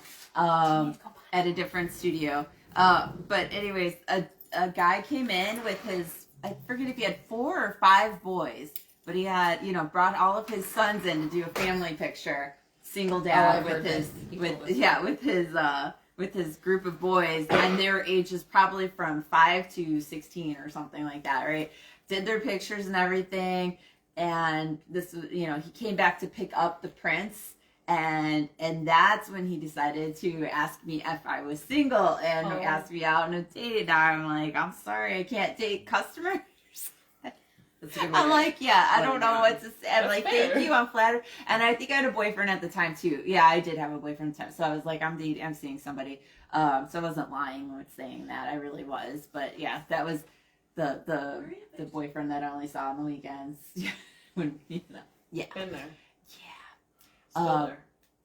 at a different studio. But anyways, a guy came in with his, I forget if he had 4 or 5 boys, but he had, brought all of his sons in to do a family picture, single dad I've with heard his, this. He with told us. yeah, with his group of boys, and their ages probably from 5 to 16 or something like that, right? Did their pictures and everything, and this was, he came back to pick up the prints, and that's when he decided to ask me if I was single, and he asked me out on a date. Now I'm like, I'm sorry, I can't date customers. That's a good way I'm to- like, yeah, I let don't it know go. what to say. I'm That's like, fair. thank you, I'm flattered. And I think I had a boyfriend at the time too. Yeah, I did have a boyfriend at the time. So I was like, I'm seeing somebody. So I wasn't lying with saying that. I really was. But yeah, that was the boyfriend that I only saw on the weekends. When yeah. Been there. Yeah. Still there.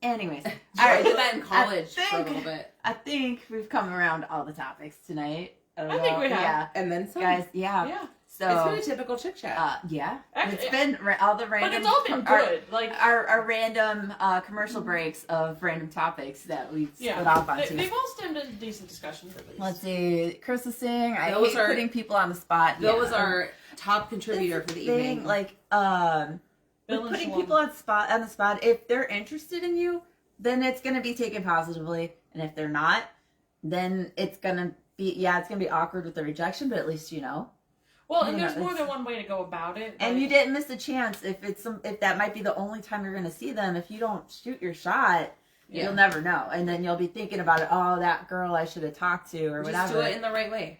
Anyways, Yeah, all I right. did that in college for a think- little bit, I think we've come around all the topics tonight. I think we have. Yeah, and then some. guys. Yeah. Yeah. So It's been a typical chick chat. yeah, Actually, it's been all the random. But it's all been our- good. Like, our random commercial breaks of random topics that we split off onto. they've all stemmed into decent discussions at least. Let's see, Chris is saying, I Those hate are- putting people on the spot. That Yeah. was our top contributor That's for the thing, evening. like, Bill with and putting Shalom. people on the spot, if they're interested in you, then it's going to be taken positively. And if they're not, then it's going to be, it's going to be awkward with the rejection, but at least you know. Well, You and know, there's more it's- than one way to go about it. And like- you didn't miss a chance if that might be the only time you're going to see them. If you don't shoot your shot, Yeah. you'll never know. And then you'll be thinking about it, oh, that girl I should have talked to or Just whatever. do it in the right way.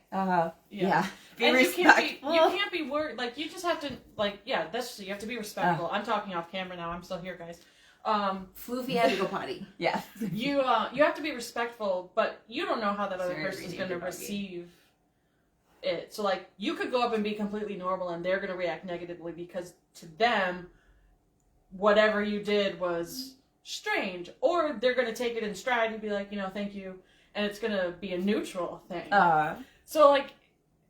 Yeah. Be And respectful. you can't be worried. Like, you just have to, like, you have to be respectful. I'm talking off camera now. I'm still here, guys. Floofy had to go potty. Yeah. You have to be respectful, but you don't know how that other Sorry, person's reading going to the doggy. receive it. So, like, you could go up and be completely normal, and they're going to react negatively because to them, whatever you did was strange. Or they're going to take it in stride and be like, thank you, and it's going to be a neutral thing. So, like,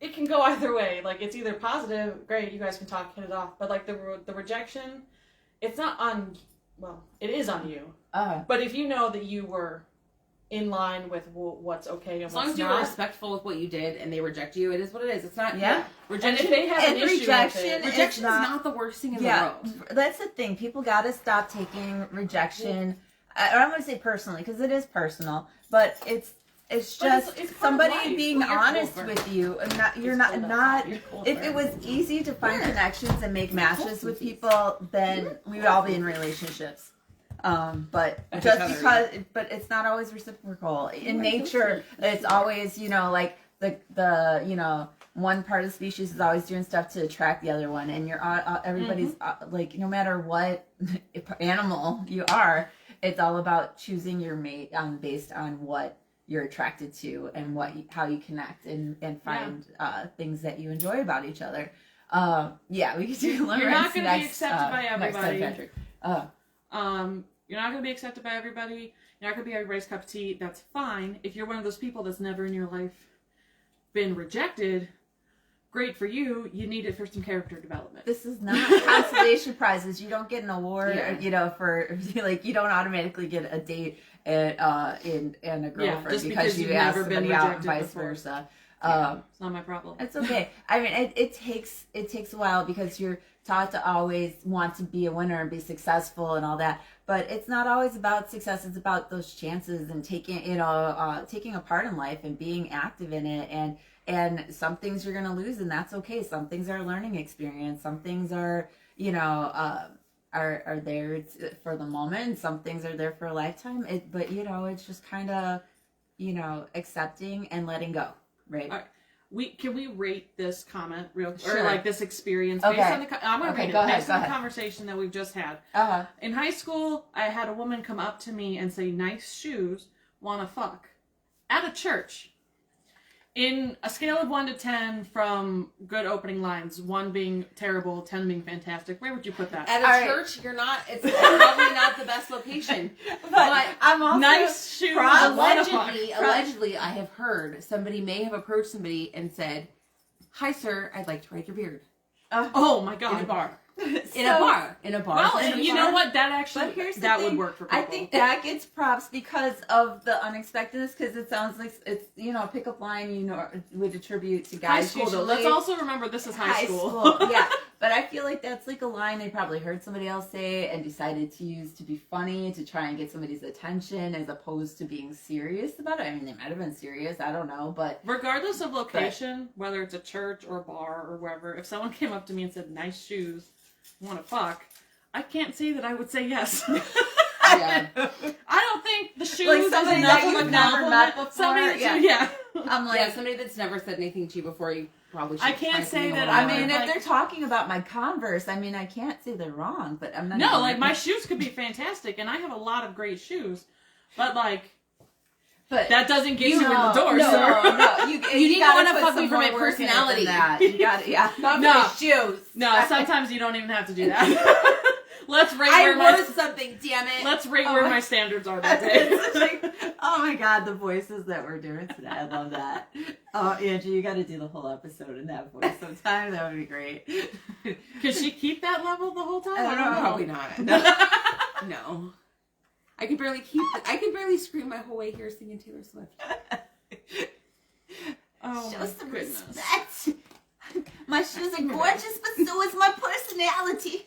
it can go either way. Like, it's either positive, great, you guys can talk, hit it off. But, like, the rejection, it's not on, well, it is on you. But if you know that you were in line with what's okay and As what's long as you not. were respectful with what you did and they reject you, it is what it is. It's not. Yeah. Rejection. And if they have an And issue rejection with it, Rejection is not- not the worst thing in Yeah, the world. that's the thing. People got to stop taking rejection. I don't want to say personally because it is personal, but it's But just it's part of somebody life. being Well, you're honest cool, with you, and not you're It's not cold not. outside. You're cold, If it was easy to find connections and make matches with people, then we would all be in relationships. But With just each other, because, but it's not always reciprocal. In nature, it's always, like the one part of the species is always doing stuff to attract the other one, and you're everybody's like, no matter what animal you are, it's all about choosing your mate based on what you're attracted to and how you connect and find things that you enjoy about each other. We could do You're not going to be accepted by next time, everybody. Patrick. You're not going to be accepted by everybody. You're not going to be everybody's cup of tea. That's fine. If you're one of those people that's never in your life been rejected, great for you. You need it for some character development. This is not consolation prizes. You don't get an award, for like you don't automatically get a date and a girlfriend just because because you you've ask never been somebody out and rejected vice before. versa. It's not my problem. It's okay. I mean, it takes a while because you're taught to always want to be a winner and be successful and all that. But it's not always about success. It's about those chances and taking a part in life and being active in it. And some things you're gonna lose, and that's okay. Some things are a learning experience. Some things are are there for the moment. Some things are there for a lifetime. But it's just kind of accepting and letting go. Right. All right. Can we rate this comment real Sure. or like this experience Okay. based on I'm gonna Okay, rate go it ahead, based go on the ahead. conversation that we've just had. Uh-huh. In high school, I had a woman come up to me and say, "Nice shoes, wanna fuck," at a church. In a scale of 1 to 10 from good opening lines, 1 being terrible, 10 being fantastic, where would you put that? At a All right. church, you're not. It's probably not the best location. But I'm also Nice shoes. a lot of fun. Allegedly, I have heard somebody may have approached somebody and said, "Hi, sir, I'd like to ride your beard." Oh my In a god. bar. In a bar. Well, In a you bar. know what? That But actually, here's the that thing, would work for people. I think that gets props because of the unexpectedness, because it sounds like it's, a pickup line, would attribute to high guys school, though. usually. Let's also remember this is high school. Yeah. But I feel like that's like a line they probably heard somebody else say and decided to use to be funny, to try and get somebody's attention, as opposed to being serious about it. I mean, they might have been serious, I don't know, but... Regardless of location, whether it's a church or a bar or wherever, if someone came up to me and said, "Nice shoes, want to fuck," I can't say that I would say yes. Yeah. I don't think the shoes Like is somebody enough that of a you've never compliment. met before, Somebody that yeah. yeah. I'm like... Yeah, somebody that's never said anything to you before, you probably should. I can't try say something a that little I I'm- more. mean, if like- they're talking about my Converse, I mean, I can't say they're wrong, but I'm not... No, even- like my shoes could be fantastic, and I have a lot of great shoes, but like But that doesn't get you in the no, door, no, sir. no. You didn't gotta wanna put fuck some me for my more work into personality. that. You got to, yeah. Not No. for my shoes. No, sometimes you don't even have to do that. Let's rate I where my wore something, damn it. let's rate where my standards are that day. It's like, oh my god, the voices that we're doing today. I love that. Oh, Angie, you got to do the whole episode in that voice sometime. That would be great. Could she keep that level the whole time? I don't know. Probably not. No. I could barely scream my whole way here singing Taylor Swift. Oh Show my some goodness. respect. My shoes are gorgeous, but so is my personality.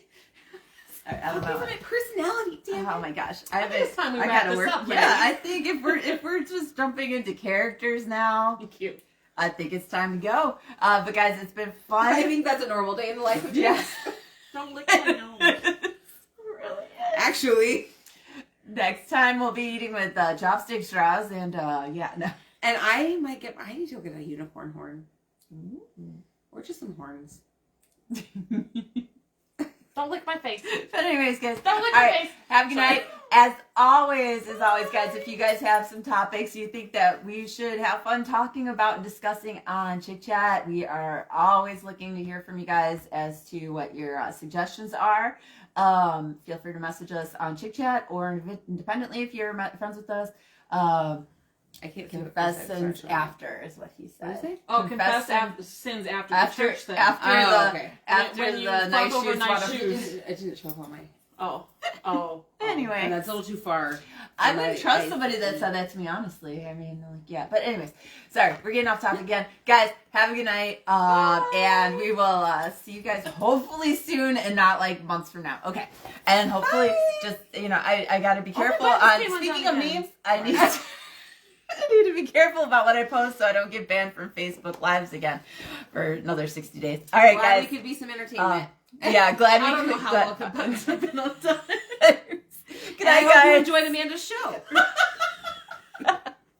Sorry, I don't know. My personality, damn Oh it. my gosh, I think it's time we wrap gotta this work. up, Yeah, ladies. I think if we're just jumping into characters now, Cute. I think it's time to go. But guys, it's been fun. I think that's a normal day in the life of Yeah. Jinx. Don't lick my nose. Really is. Actually. Next time we'll be eating with chopstick straws and yeah, no. And I need to go get a unicorn horn. Or just some horns. Don't lick my face. But anyways, guys, Don't lick all my right, face. have a good night. As always, guys, if you guys have some topics you think that we should have fun talking about and discussing on Chick Chat, we are always looking to hear from you guys as to what your suggestions are. Feel free to message us on Chick Chat or independently if you're friends with us. I can't Confess sins after is what he said. What did you say? Oh, Confess confess sins after After the church thing. after Oh, the okay. after When you the fuck nice over shoes. nice wanna- shoes. I didn't show up on my... Oh. Anyway. And that's a little too far. I And wouldn't trust somebody that said that to me, honestly. I mean, like, yeah. But anyways, sorry, we're getting off topic again. Guys, have a good night. And we will see you guys hopefully soon and not like months from now. Okay. And hopefully just, I got to be careful my buttons came on, speaking of undone again. memes, I need to be careful about what I post so I don't get banned from Facebook Lives again for another 60 days. All right, Glad guys. we could be some entertainment. Yeah, glad we I don't know could. how long the buttons have been undone. Good And I night, hope you guys. enjoyed Amanda's show.